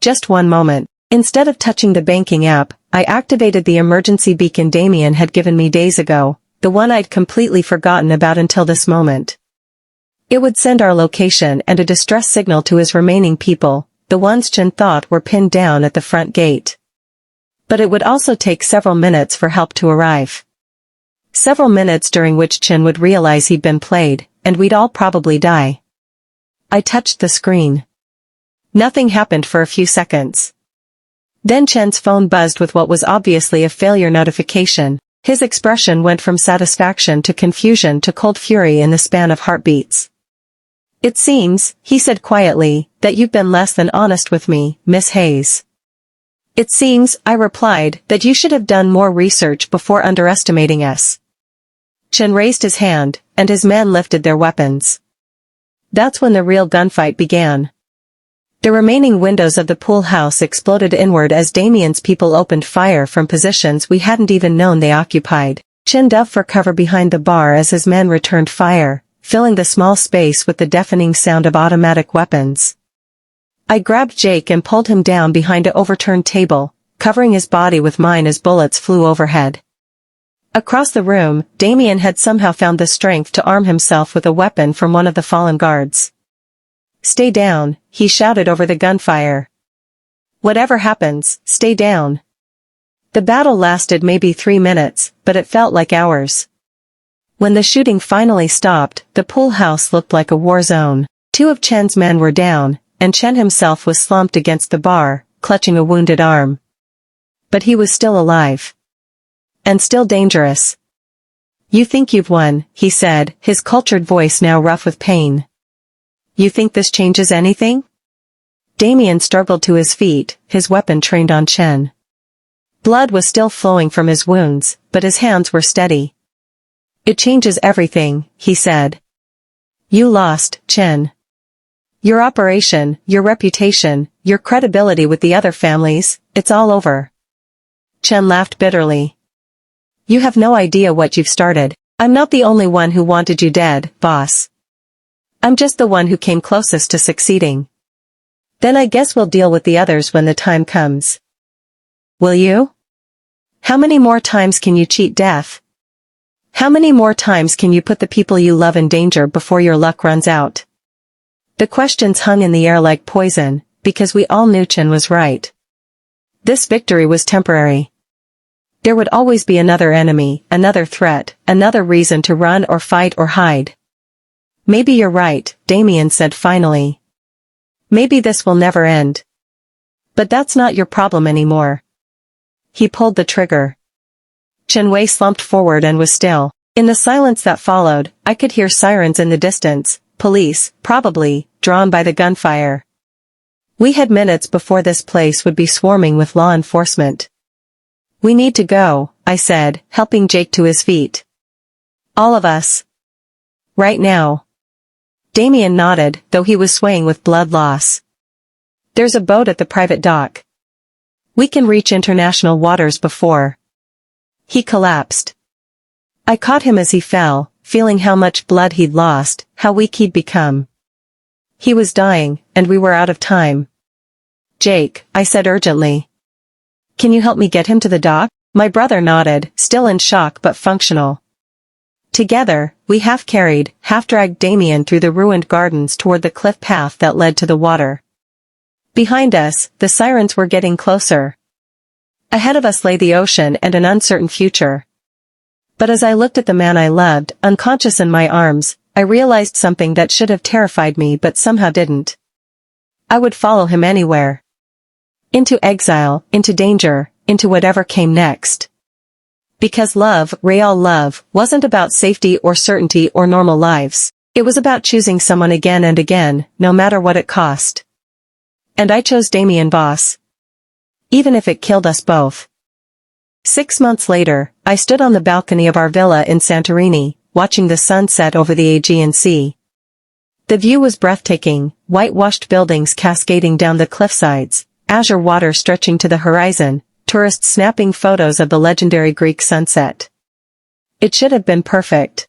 S1: Just one moment. Instead of touching the banking app, I activated the emergency beacon Damian had given me days ago, the one I'd completely forgotten about until this moment. It would send our location and a distress signal to his remaining people, the ones Chen thought were pinned down at the front gate. But it would also take several minutes for help to arrive. Several minutes during which Chen would realize he'd been played, and we'd all probably die. I touched the screen. Nothing happened for a few seconds. Then Chen's phone buzzed with what was obviously a failure notification. His expression went from satisfaction to confusion to cold fury in the span of heartbeats. "It seems," he said quietly, "that you've been less than honest with me, Miss Hayes." "It seems," I replied, "that you should have done more research before underestimating us." Chen raised his hand, and his men lifted their weapons. That's when the real gunfight began. The remaining windows of the pool house exploded inward as Damian's people opened fire from positions we hadn't even known they occupied. Chen dove for cover behind the bar as his men returned fire, filling the small space with the deafening sound of automatic weapons. I grabbed Jake and pulled him down behind an overturned table, covering his body with mine as bullets flew overhead. Across the room, Damian had somehow found the strength to arm himself with a weapon from one of the fallen guards. "Stay down," he shouted over the gunfire. "Whatever happens, stay down." The battle lasted maybe 3 minutes, but it felt like hours. When the shooting finally stopped, the pool house looked like a war zone. 2 of Chen's men were down, and Chen himself was slumped against the bar, clutching a wounded arm. But he was still alive. And still dangerous. "You think you've won," he said, his cultured voice now rough with pain. "You think this changes anything?" Damian struggled to his feet, his weapon trained on Chen. Blood was still flowing from his wounds, but his hands were steady. "It changes everything," he said. "You lost, Chen. Your operation, your reputation, your credibility with the other families, it's all over." Chen laughed bitterly. "You have no idea what you've started. I'm not the only one who wanted you dead, boss. I'm just the one who came closest to succeeding. Then I guess we'll deal with the others when the time comes." "Will you? How many more times can you cheat death? How many more times can you put the people you love in danger before your luck runs out?" The questions hung in the air like poison, because we all knew Chen was right. This victory was temporary. There would always be another enemy, another threat, another reason to run or fight or hide. "Maybe you're right," Damian said finally. "Maybe this will never end. But that's not your problem anymore." He pulled the trigger. Chen Wei slumped forward and was still. In the silence that followed, I could hear sirens in the distance, police, probably, drawn by the gunfire. We had minutes before this place would be swarming with law enforcement. "We need to go," I said, helping Jake to his feet. "All of us? Right now?" Damian nodded, though he was swaying with blood loss. "There's a boat at the private dock. We can reach international waters before." He collapsed. I caught him as he fell, feeling how much blood he'd lost, how weak he'd become. He was dying, and we were out of time. "Jake," I said urgently. "Can you help me get him to the dock?" My brother nodded, still in shock but functional. Together, we half-carried, half-dragged Damian through the ruined gardens toward the cliff path that led to the water. Behind us, the sirens were getting closer. Ahead of us lay the ocean and an uncertain future. But as I looked at the man I loved, unconscious in my arms, I realized something that should have terrified me but somehow didn't. I would follow him anywhere. Into exile, into danger, into whatever came next. Because love, real love, wasn't about safety or certainty or normal lives. It was about choosing someone again and again, no matter what it cost. And I chose Damian Voss. Even if it killed us both. 6 months later, I stood on the balcony of our villa in Santorini, watching the sun set over the Aegean Sea. The view was breathtaking, whitewashed buildings cascading down the cliffsides, azure water stretching to the horizon, tourists snapping photos of the legendary Greek sunset. It should have been perfect.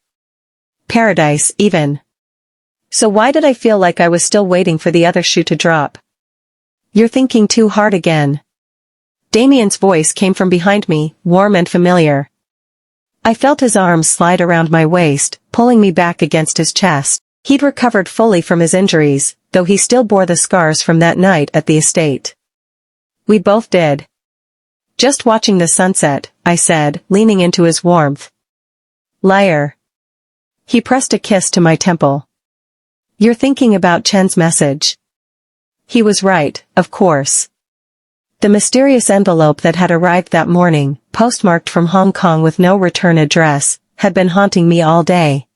S1: Paradise, even. So why did I feel like I was still waiting for the other shoe to drop? You're thinking too hard again. Damian's voice came from behind me, warm and familiar. I felt his arms slide around my waist, pulling me back against his chest. He'd recovered fully from his injuries, though he still bore the scars from that night at the estate. We both did. Just watching the sunset, I said, leaning into his warmth. Liar. He pressed a kiss to my temple. You're thinking about Chen's message. He was right, of course. The mysterious envelope that had arrived that morning, postmarked from Hong Kong with no return address, had been haunting me all day.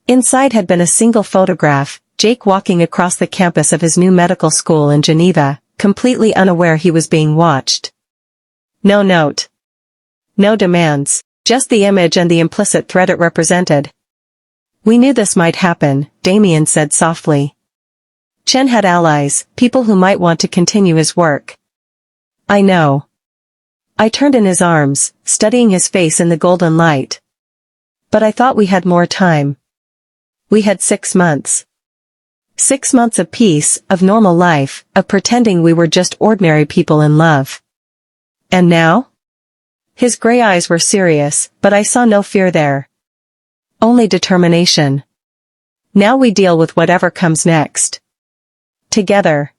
S1: Inside had been a single photograph, Jake walking across the campus of his new medical school in Geneva, completely unaware he was being watched. No note. No demands, just the image and the implicit threat it represented. We knew this might happen, Damian said softly. Chen had allies, people who might want to continue his work. I know. I turned in his arms, studying his face in the golden light. But I thought we had more time. We had 6 months. 6 months of peace, of normal life, of pretending we were just ordinary people in love. And now? His gray eyes were serious, but I saw no fear there. Only determination. Now we deal with whatever comes next. Together.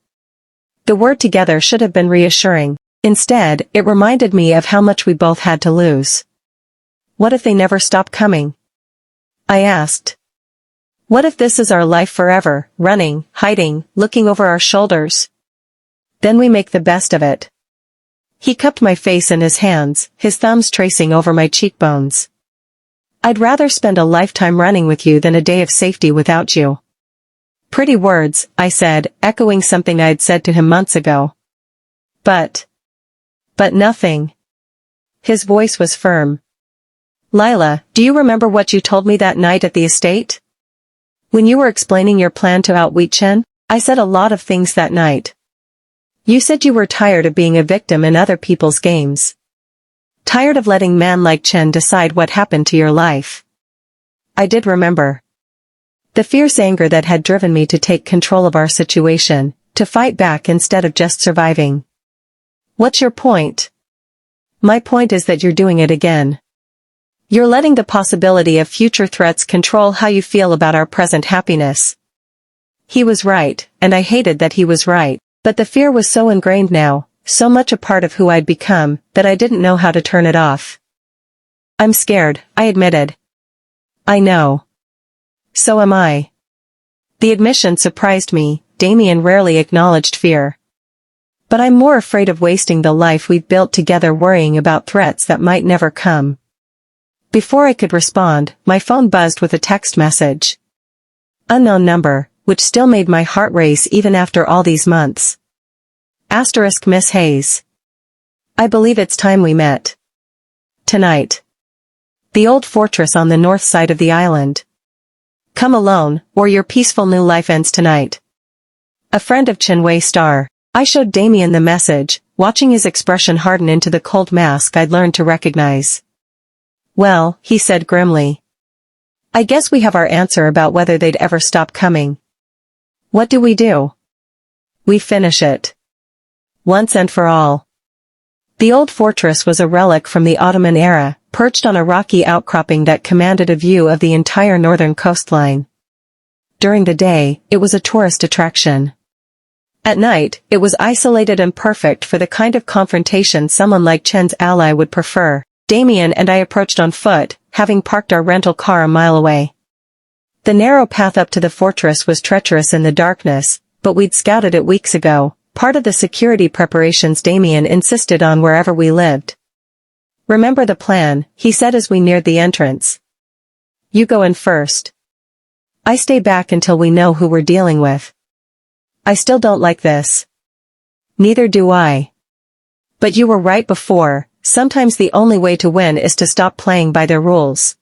S1: The word together should have been reassuring. Instead, it reminded me of how much we both had to lose. What if they never stop coming? I asked. What if this is our life forever, running, hiding, looking over our shoulders? Then we make the best of it. He cupped my face in his hands, his thumbs tracing over my cheekbones. I'd rather spend a lifetime running with you than a day of safety without you. Pretty words, I said, echoing something I'd said to him months ago. But nothing. His voice was firm. Lila, do you remember what you told me that night at the estate? When you were explaining your plan to outwit Chen, I said a lot of things that night. You said you were tired of being a victim in other people's games. Tired of letting men like Chen decide what happened to your life. I did remember. The fierce anger that had driven me to take control of our situation, to fight back instead of just surviving. What's your point? My point is that you're doing it again. You're letting the possibility of future threats control how you feel about our present happiness. He was right, and I hated that he was right, but the fear was so ingrained now, so much a part of who I'd become, that I didn't know how to turn it off. I'm scared, I admitted. I know. So am I. The admission surprised me. Damian rarely acknowledged fear. But I'm more afraid of wasting the life we've built together worrying about threats that might never come. Before I could respond, my phone buzzed with a text message. Unknown number, which still made my heart race even after all these months. Asterisk Miss Hayes. I believe it's time we met. Tonight. The old fortress on the north side of the island. Come alone, or your peaceful new life ends tonight. A friend of Chen Wei Star. I showed Damian the message, watching his expression harden into the cold mask I'd learned to recognize. Well, he said grimly. I guess we have our answer about whether they'd ever stop coming. What do? We finish it. Once and for all. The old fortress was a relic from the Ottoman era, perched on a rocky outcropping that commanded a view of the entire northern coastline. During the day, it was a tourist attraction. At night, it was isolated and perfect for the kind of confrontation someone like Chen's ally would prefer. Damian and I approached on foot, having parked our rental car a mile away. The narrow path up to the fortress was treacherous in the darkness, but we'd scouted it weeks ago, part of the security preparations Damian insisted on wherever we lived. "Remember the plan," he said as we neared the entrance. "You go in first. I stay back until we know who we're dealing with." "I still don't like this." "Neither do I. But you were right before, sometimes the only way to win is to stop playing by their rules."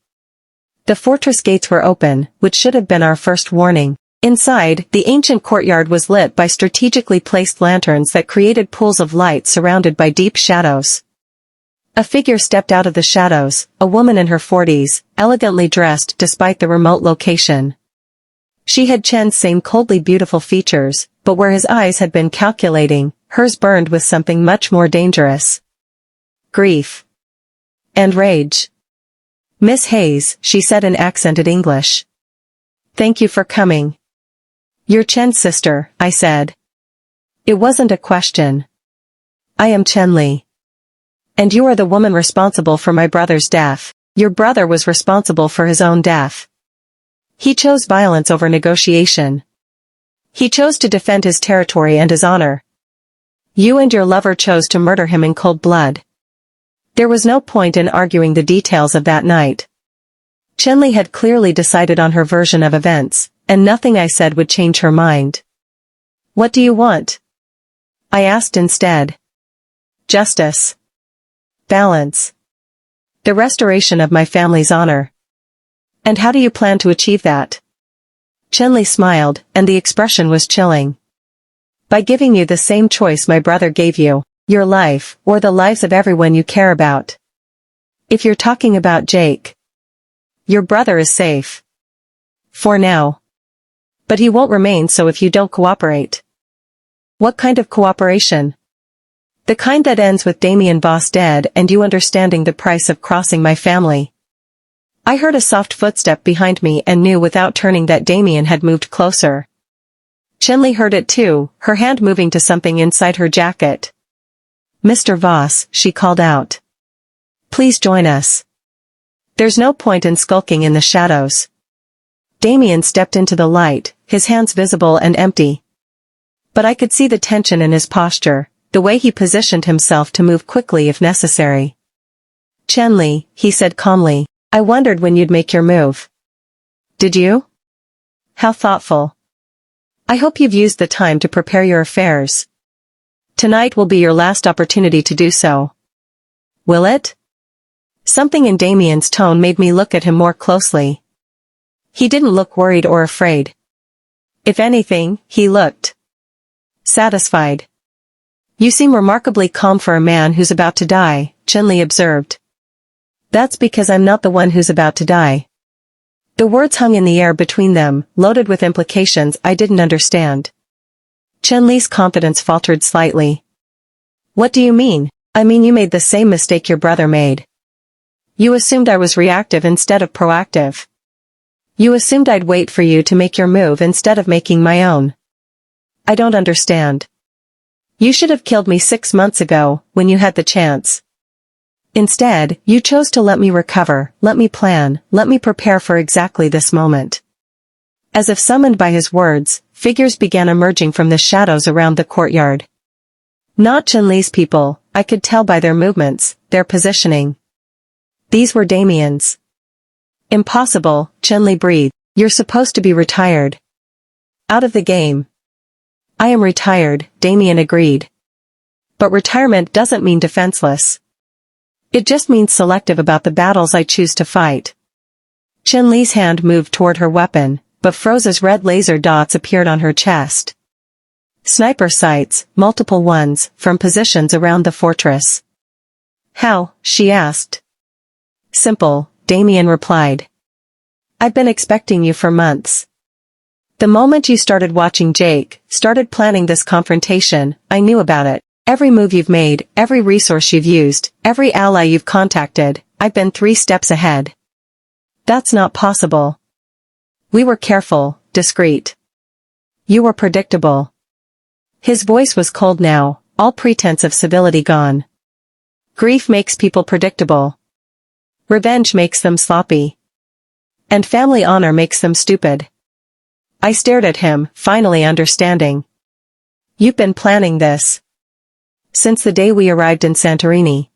S1: The fortress gates were open, which should have been our first warning. Inside, the ancient courtyard was lit by strategically placed lanterns that created pools of light surrounded by deep shadows. A figure stepped out of the shadows, a woman in her 40s, elegantly dressed despite the remote location. She had Chen's same coldly beautiful features, but where his eyes had been calculating, hers burned with something much more dangerous. Grief. And rage. "Miss Hayes," she said in accented English. "Thank you for coming." "You're Chen's sister," I said. It wasn't a question. "I am Chen Li. And you are the woman responsible for my brother's death." "Your brother was responsible for his own death. He chose violence over negotiation. He chose to defend his territory and his honor. You and your lover chose to murder him in cold blood." There was no point in arguing the details of that night. Chen Li had clearly decided on her version of events, and nothing I said would change her mind. "What do you want?" I asked instead. "Justice. Balance. The restoration of my family's honor." "And how do you plan to achieve that?" Chen Li smiled, and the expression was chilling. "By giving you the same choice my brother gave you, your life, or the lives of everyone you care about. If you're talking about Jake, your brother is safe. For now. But he won't remain so if you don't cooperate." "What kind of cooperation?" "The kind that ends with Damian Voss dead and you understanding the price of crossing my family." I heard a soft footstep behind me and knew without turning that Damian had moved closer. Chen Li heard it too, her hand moving to something inside her jacket. "Mr. Voss," she called out. "Please join us. There's no point in skulking in the shadows." Damian stepped into the light, his hands visible and empty. But I could see the tension in his posture, the way he positioned himself to move quickly if necessary. "Chen Li," he said calmly, "I wondered when you'd make your move." "Did you? How thoughtful. I hope you've used the time to prepare your affairs. Tonight will be your last opportunity to do so." "Will it?" Something in Damian's tone made me look at him more closely. He didn't look worried or afraid. If anything, he looked satisfied. "You seem remarkably calm for a man who's about to die," Chen Li observed. "That's because I'm not the one who's about to die." The words hung in the air between them, loaded with implications I didn't understand. Chen Li's confidence faltered slightly. "What do you mean?" "I mean you made the same mistake your brother made. You assumed I was reactive instead of proactive. You assumed I'd wait for you to make your move instead of making my own. I don't understand. You should have killed me 6 months ago, when you had the chance. Instead, you chose to let me recover, let me plan, let me prepare for exactly this moment." As if summoned by his words, figures began emerging from the shadows around the courtyard. Not Chen Li's people, I could tell by their movements, their positioning. These were Damian's. "Impossible," Chen Li breathed. "You're supposed to be retired. Out of the game." "I am retired," Damian agreed. "But retirement doesn't mean defenseless. It just means selective about the battles I choose to fight." Chen Li's hand moved toward her weapon, but froze as red laser dots appeared on her chest. Sniper sights, multiple ones, from positions around the fortress. "How?" she asked. "Simple," Damian replied. "I've been expecting you for months. The moment you started watching Jake, started planning this confrontation, I knew about it. Every move you've made, every resource you've used, every ally you've contacted, I've been 3 steps ahead." "That's not possible." "We were careful, discreet. You were predictable." His voice was cold now, all pretense of civility gone. "Grief makes people predictable. Revenge makes them sloppy. And family honor makes them stupid." I stared at him, finally understanding. You've been planning this since the day we arrived in Santorini.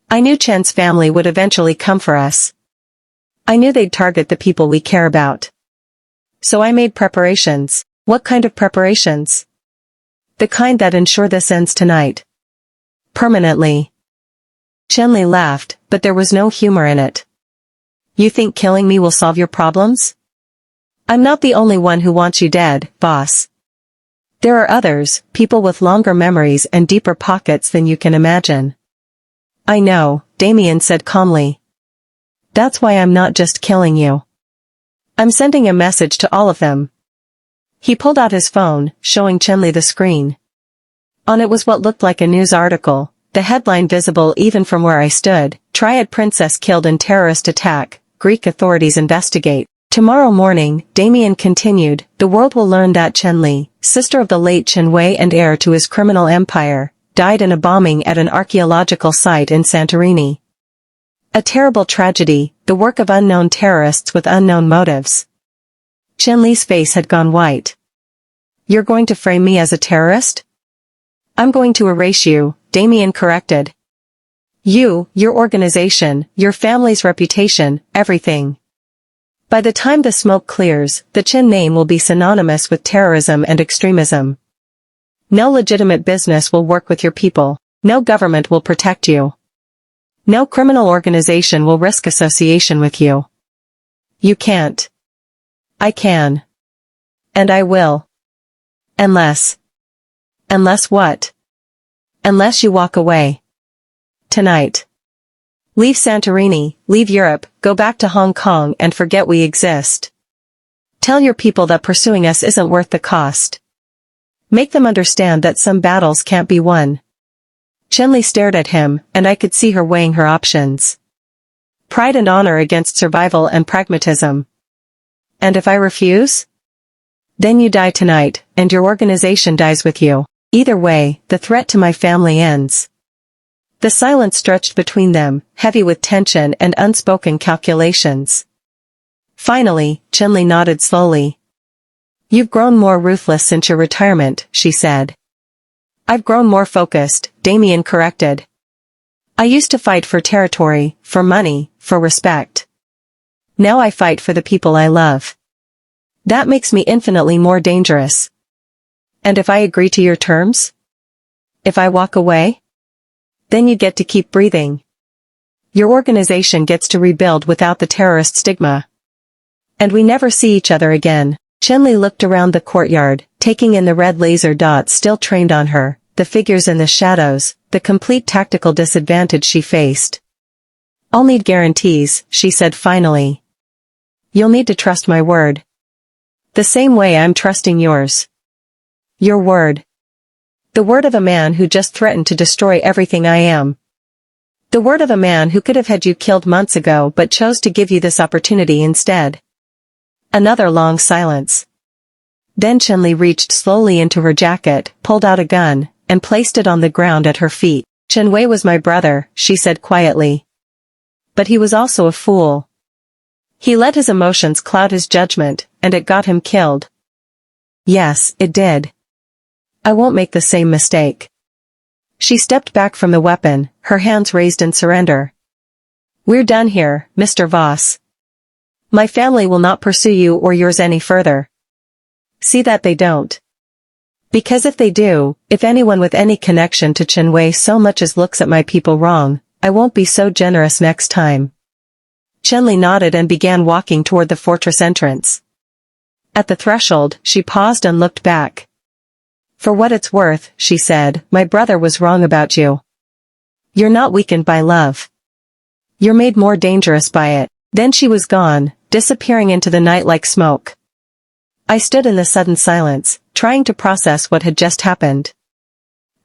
S1: I knew Chen's family would eventually come for us. I knew they'd target the people we care about. So I made preparations. What kind of preparations? The kind that ensure this ends tonight. Permanently. Chenli laughed, but there was no humor in it. You think killing me will solve your problems? I'm not the only one who wants you dead, boss. There are others, people with longer memories and deeper pockets than you can imagine. I know, Damian said calmly. That's why I'm not just killing you. I'm sending a message to all of them. He pulled out his phone, showing Chenli the screen. On it was what looked like a news article, the headline visible even from where I stood: Triad princess killed in terrorist attack, Greek authorities investigate. Tomorrow morning, Damian continued, the world will learn that Chenli, sister of the late Chen Wei and heir to his criminal empire, died in a bombing at an archaeological site in Santorini. A terrible tragedy, the work of unknown terrorists with unknown motives. Chenli's face had gone white. You're going to frame me as a terrorist? I'm going to erase you, Damian corrected. You, your organization, your family's reputation, everything. By the time the smoke clears, the Chen name will be synonymous with terrorism and extremism. No legitimate business will work with your people. No government will protect you. No criminal organization will risk association with you. You can't. I can. And I will. Unless. Unless what? Unless you walk away. Tonight. Leave Santorini, leave Europe, go back to Hong Kong and forget we exist. Tell your people that pursuing us isn't worth the cost. Make them understand that some battles can't be won. Chenli stared at him, and I could see her weighing her options. Pride and honor against survival and pragmatism. And if I refuse? Then you die tonight, and your organization dies with you. Either way, the threat to my family ends. The silence stretched between them, heavy with tension and unspoken calculations. Finally, Chenli nodded slowly. You've grown more ruthless since your retirement, she said. I've grown more focused, Damian corrected. I used to fight for territory, for money, for respect. Now I fight for the people I love. That makes me infinitely more dangerous. And if I agree to your terms? If I walk away? Then you get to keep breathing. Your organization gets to rebuild without the terrorist stigma. And we never see each other again. Chenli looked around the courtyard, taking in the red laser dots still trained on her, the figures in the shadows, the complete tactical disadvantage she faced. I'll need guarantees, she said finally. You'll need to trust my word. The same way I'm trusting yours. Your word. The word of a man who just threatened to destroy everything I am. The word of a man who could have had you killed months ago but chose to give you this opportunity instead. Another long silence. Then Chenli reached slowly into her jacket, pulled out a gun, and placed it on the ground at her feet. Chen Wei was my brother, she said quietly. But he was also a fool. He let his emotions cloud his judgment, and it got him killed. Yes, it did. I won't make the same mistake. She stepped back from the weapon, her hands raised in surrender. We're done here, Mr. Voss. My family will not pursue you or yours any further. See that they don't. Because if they do, if anyone with any connection to Chen Wei so much as looks at my people wrong, I won't be so generous next time. Chenli nodded and began walking toward the fortress entrance. At the threshold, she paused and looked back. For what it's worth, she said, my brother was wrong about you. You're not weakened by love. You're made more dangerous by it. Then she was gone, disappearing into the night like smoke. I stood in the sudden silence, trying to process what had just happened.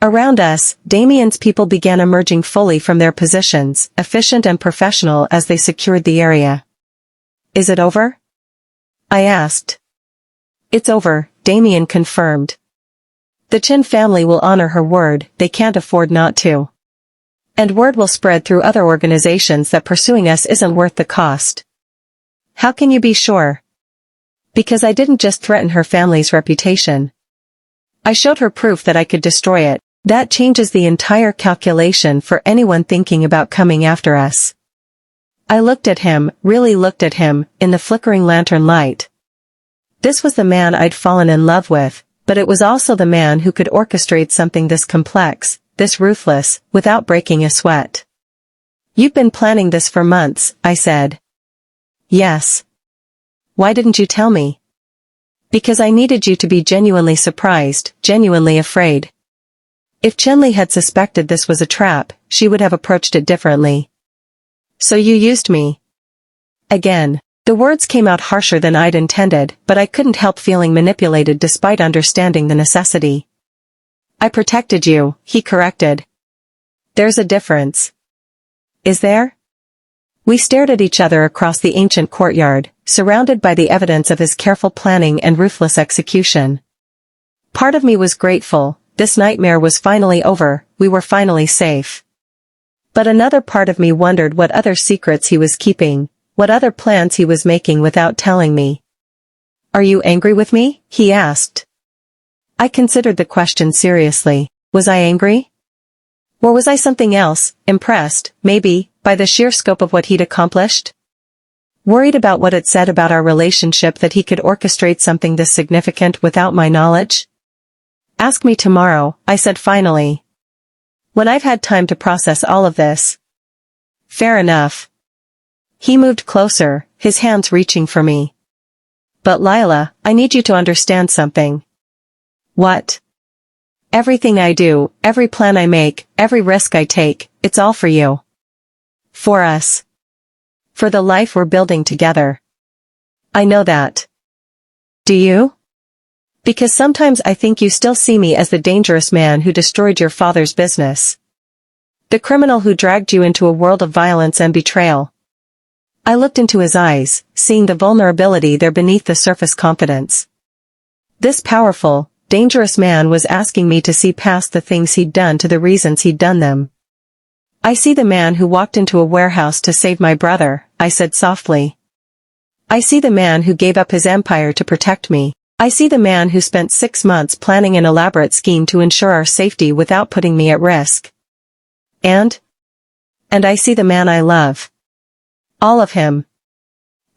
S1: Around us, Damian's people began emerging fully from their positions, efficient and professional as they secured the area. Is it over? I asked. It's over, Damian confirmed. The Chen family will honor her word, they can't afford not to. And word will spread through other organizations that pursuing us isn't worth the cost. How can you be sure? Because I didn't just threaten her family's reputation. I showed her proof that I could destroy it. That changes the entire calculation for anyone thinking about coming after us. I looked at him, really looked at him, in the flickering lantern light. This was the man I'd fallen in love with, but it was also the man who could orchestrate something this complex, this ruthless, without breaking a sweat. "You've been planning this for months," I said. "Yes." "Why didn't you tell me?" "Because I needed you to be genuinely surprised, genuinely afraid." If Chenli had suspected this was a trap, she would have approached it differently. "So you used me?" Again. The words came out harsher than I'd intended, but I couldn't help feeling manipulated despite understanding the necessity. "I protected you," he corrected. "There's a difference." "Is there?" We stared at each other across the ancient courtyard, surrounded by the evidence of his careful planning and ruthless execution. Part of me was grateful, this nightmare was finally over, we were finally safe. But another part of me wondered what other secrets he was keeping, what other plans he was making without telling me. "Are you angry with me?" he asked. I considered the question seriously. Was I angry? Or was I something else, impressed, maybe, by the sheer scope of what he'd accomplished? Worried about what it said about our relationship that he could orchestrate something this significant without my knowledge? "Ask me tomorrow," I said finally. "When I've had time to process all of this." "Fair enough." He moved closer, his hands reaching for me. "But Lila, I need you to understand something." "What?" "Everything I do, every plan I make, every risk I take, it's all for you. For us. For the life we're building together." "I know that." "Do you?" "Because sometimes I think you still see me as the dangerous man who destroyed your father's business. The criminal who dragged you into a world of violence and betrayal." I looked into his eyes, seeing the vulnerability there beneath the surface confidence. This powerful, dangerous man was asking me to see past the things he'd done to the reasons he'd done them. "I see the man who walked into a warehouse to save my brother," I said softly. "I see the man who gave up his empire to protect me. I see the man who spent 6 months planning an elaborate scheme to ensure our safety without putting me at risk. And I see the man I love. All of him.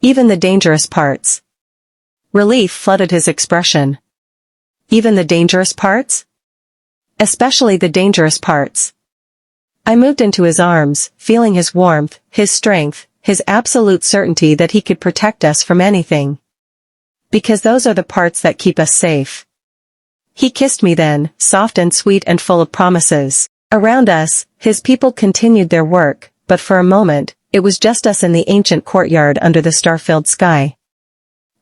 S1: Even the dangerous parts." Relief flooded his expression. "Even the dangerous parts?" "Especially the dangerous parts." I moved into his arms, feeling his warmth, his strength, his absolute certainty that he could protect us from anything. Because those are the parts that keep us safe. He kissed me then, soft and sweet and full of promises. Around us, his people continued their work, but for a moment, it was just us in the ancient courtyard under the star-filled sky.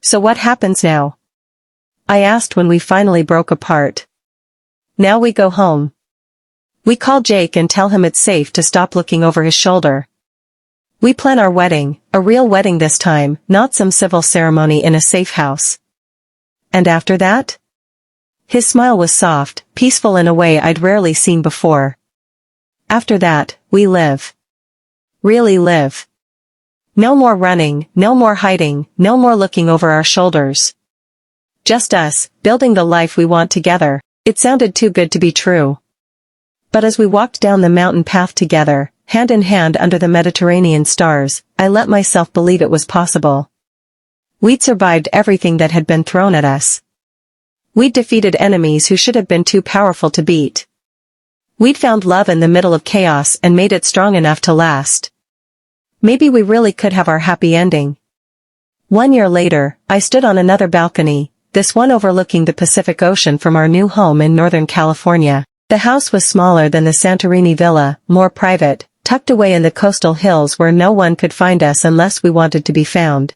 S1: "So what happens now?" I asked when we finally broke apart. "Now we go home. We call Jake and tell him it's safe to stop looking over his shoulder. We plan our wedding, a real wedding this time, not some civil ceremony in a safe house." "And after that?" His smile was soft, peaceful in a way I'd rarely seen before. "After that, we live. Really live. No more running, no more hiding, no more looking over our shoulders. Just us, building the life we want together." It sounded too good to be true. But as we walked down the mountain path together, hand in hand under the Mediterranean stars, I let myself believe it was possible. We'd survived everything that had been thrown at us. We'd defeated enemies who should have been too powerful to beat. We'd found love in the middle of chaos and made it strong enough to last. Maybe we really could have our happy ending. 1 year later, I stood on another balcony, this one overlooking the Pacific Ocean from our new home in Northern California. The house was smaller than the Santorini villa, more private, tucked away in the coastal hills where no one could find us unless we wanted to be found.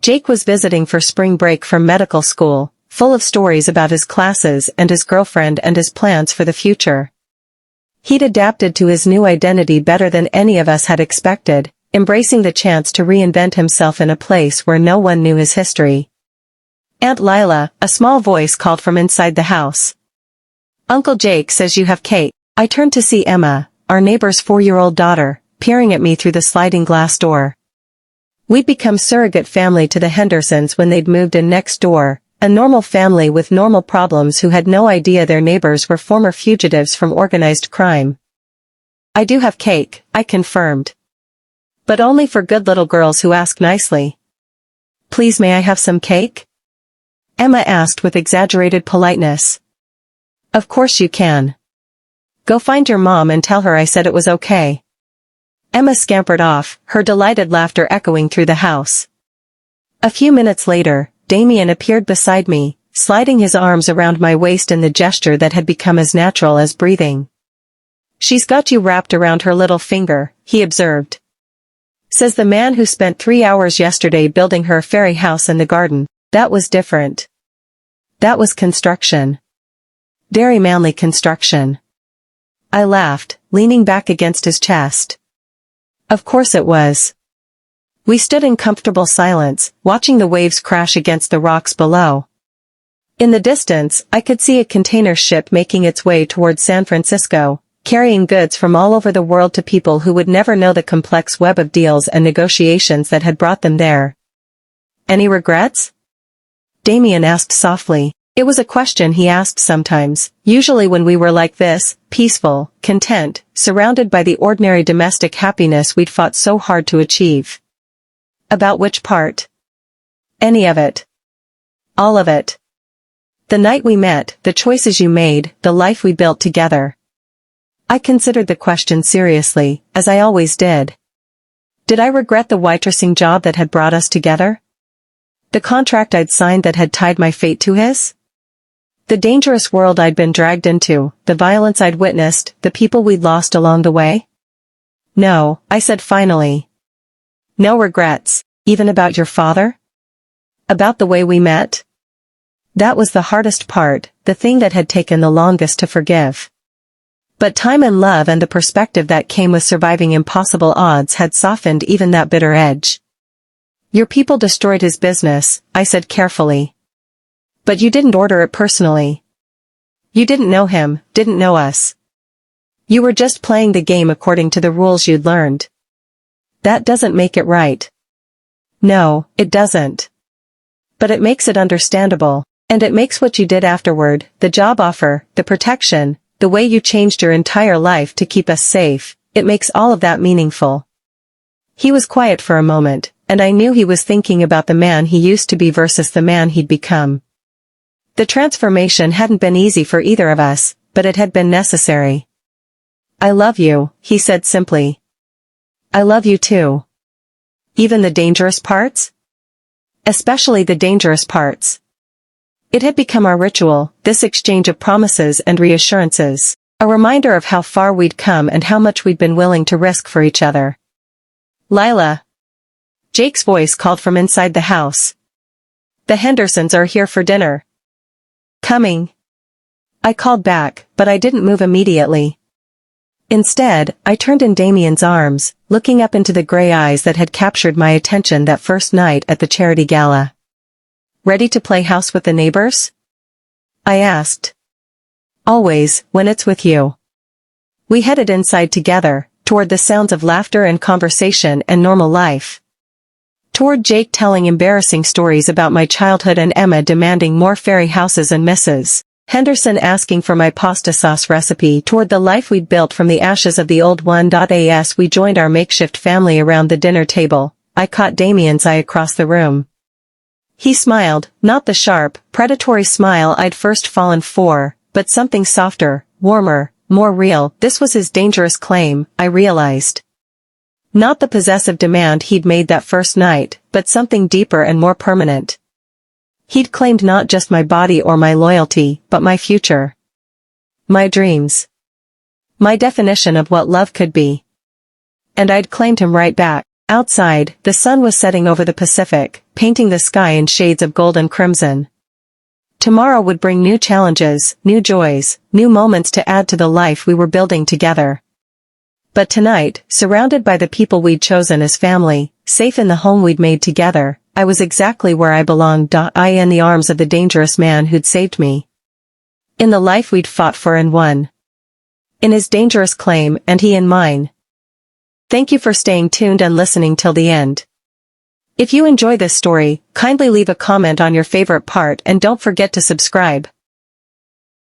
S1: Jake was visiting for spring break from medical school, full of stories about his classes and his girlfriend and his plans for the future. He'd adapted to his new identity better than any of us had expected, embracing the chance to reinvent himself in a place where no one knew his history. "Aunt Lila," a small voice called from inside the house. "Uncle Jake says you have cake." I turned to see Emma, our neighbor's 4-year-old daughter, peering at me through the sliding glass door. We'd become surrogate family to the Hendersons when they'd moved in next door, A normal family with normal problems who had no idea their neighbors were former fugitives from organized crime. I do have cake, I confirmed. But only for good little girls who ask nicely. Please, may I have some cake? Emma asked with exaggerated politeness. Of course you can. Go find your mom and tell her I said it was okay. Emma scampered off, her delighted laughter echoing through the house. A few minutes later, Damian appeared beside me, sliding his arms around my waist in the gesture that had become as natural as breathing. She's got you wrapped around her little finger, he observed. Says the man who spent 3 hours yesterday building her a fairy house in the garden. That was different. That was construction. Very manly construction. I laughed, leaning back against his chest. Of course it was. We stood in comfortable silence, watching the waves crash against the rocks below. In the distance, I could see a container ship making its way towards San Francisco, carrying goods from all over the world to people who would never know the complex web of deals and negotiations that had brought them there. Any regrets? Damian asked softly. It was a question he asked sometimes, usually when we were like this, peaceful, content, surrounded by the ordinary domestic happiness we'd fought so hard to achieve. About which part? Any of it. All of it. The night we met, the choices you made, the life we built together. I considered the question seriously, as I always did. Did I regret the waitressing job that had brought us together? The contract I'd signed that had tied my fate to his? The dangerous world I'd been dragged into, the violence I'd witnessed, the people we'd lost along the way? No, I said finally. No regrets, even about your father? About the way we met? That was the hardest part, the thing that had taken the longest to forgive. But time and love and the perspective that came with surviving impossible odds had softened even that bitter edge. Your people destroyed his business, I said carefully. But you didn't order it personally. You didn't know him, didn't know us. You were just playing the game according to the rules you'd learned. That doesn't make it right. No, it doesn't. But it makes it understandable, and it makes what you did afterward, the job offer, the protection, the way you changed your entire life to keep us safe, it makes all of that meaningful. He was quiet for a moment, and I knew he was thinking about the man he used to be versus the man he'd become. The transformation hadn't been easy for either of us, but it had been necessary. I love you, he said simply. I love you too. Even the dangerous parts? Especially the dangerous parts. It had become our ritual, this exchange of promises and reassurances, a reminder of how far we'd come and how much we'd been willing to risk for each other. Lila. Jake's voice called from inside the house. The Hendersons are here for dinner. Coming. I called back, but I didn't move immediately. Instead, I turned in Damian's arms, looking up into the gray eyes that had captured my attention that first night at the charity gala. Ready to play house with the neighbors? I asked. Always, when it's with you. We headed inside together, toward the sounds of laughter and conversation and normal life. Toward Jake telling embarrassing stories about my childhood and Emma demanding more fairy houses and Mrs. Henderson asking for my pasta sauce recipe, toward the life we'd built from the ashes of the old one. As we joined our makeshift family around the dinner table, I caught Damian's eye across the room. He smiled, not the sharp, predatory smile I'd first fallen for, but something softer, warmer, more real. This was his dangerous claim, I realized. Not the possessive demand he'd made that first night, but something deeper and more permanent. He'd claimed not just my body or my loyalty, but my future. My dreams. My definition of what love could be. And I'd claimed him right back. Outside, the sun was setting over the Pacific, painting the sky in shades of gold and crimson. Tomorrow would bring new challenges, new joys, new moments to add to the life we were building together. But tonight, surrounded by the people we'd chosen as family, safe in the home we'd made together, I was exactly where I belonged. In the arms of the dangerous man who'd saved me. In the life we'd fought for and won. In his dangerous claim, and he in mine. Thank you for staying tuned and listening till the end. If you enjoy this story, kindly leave a comment on your favorite part and don't forget to subscribe.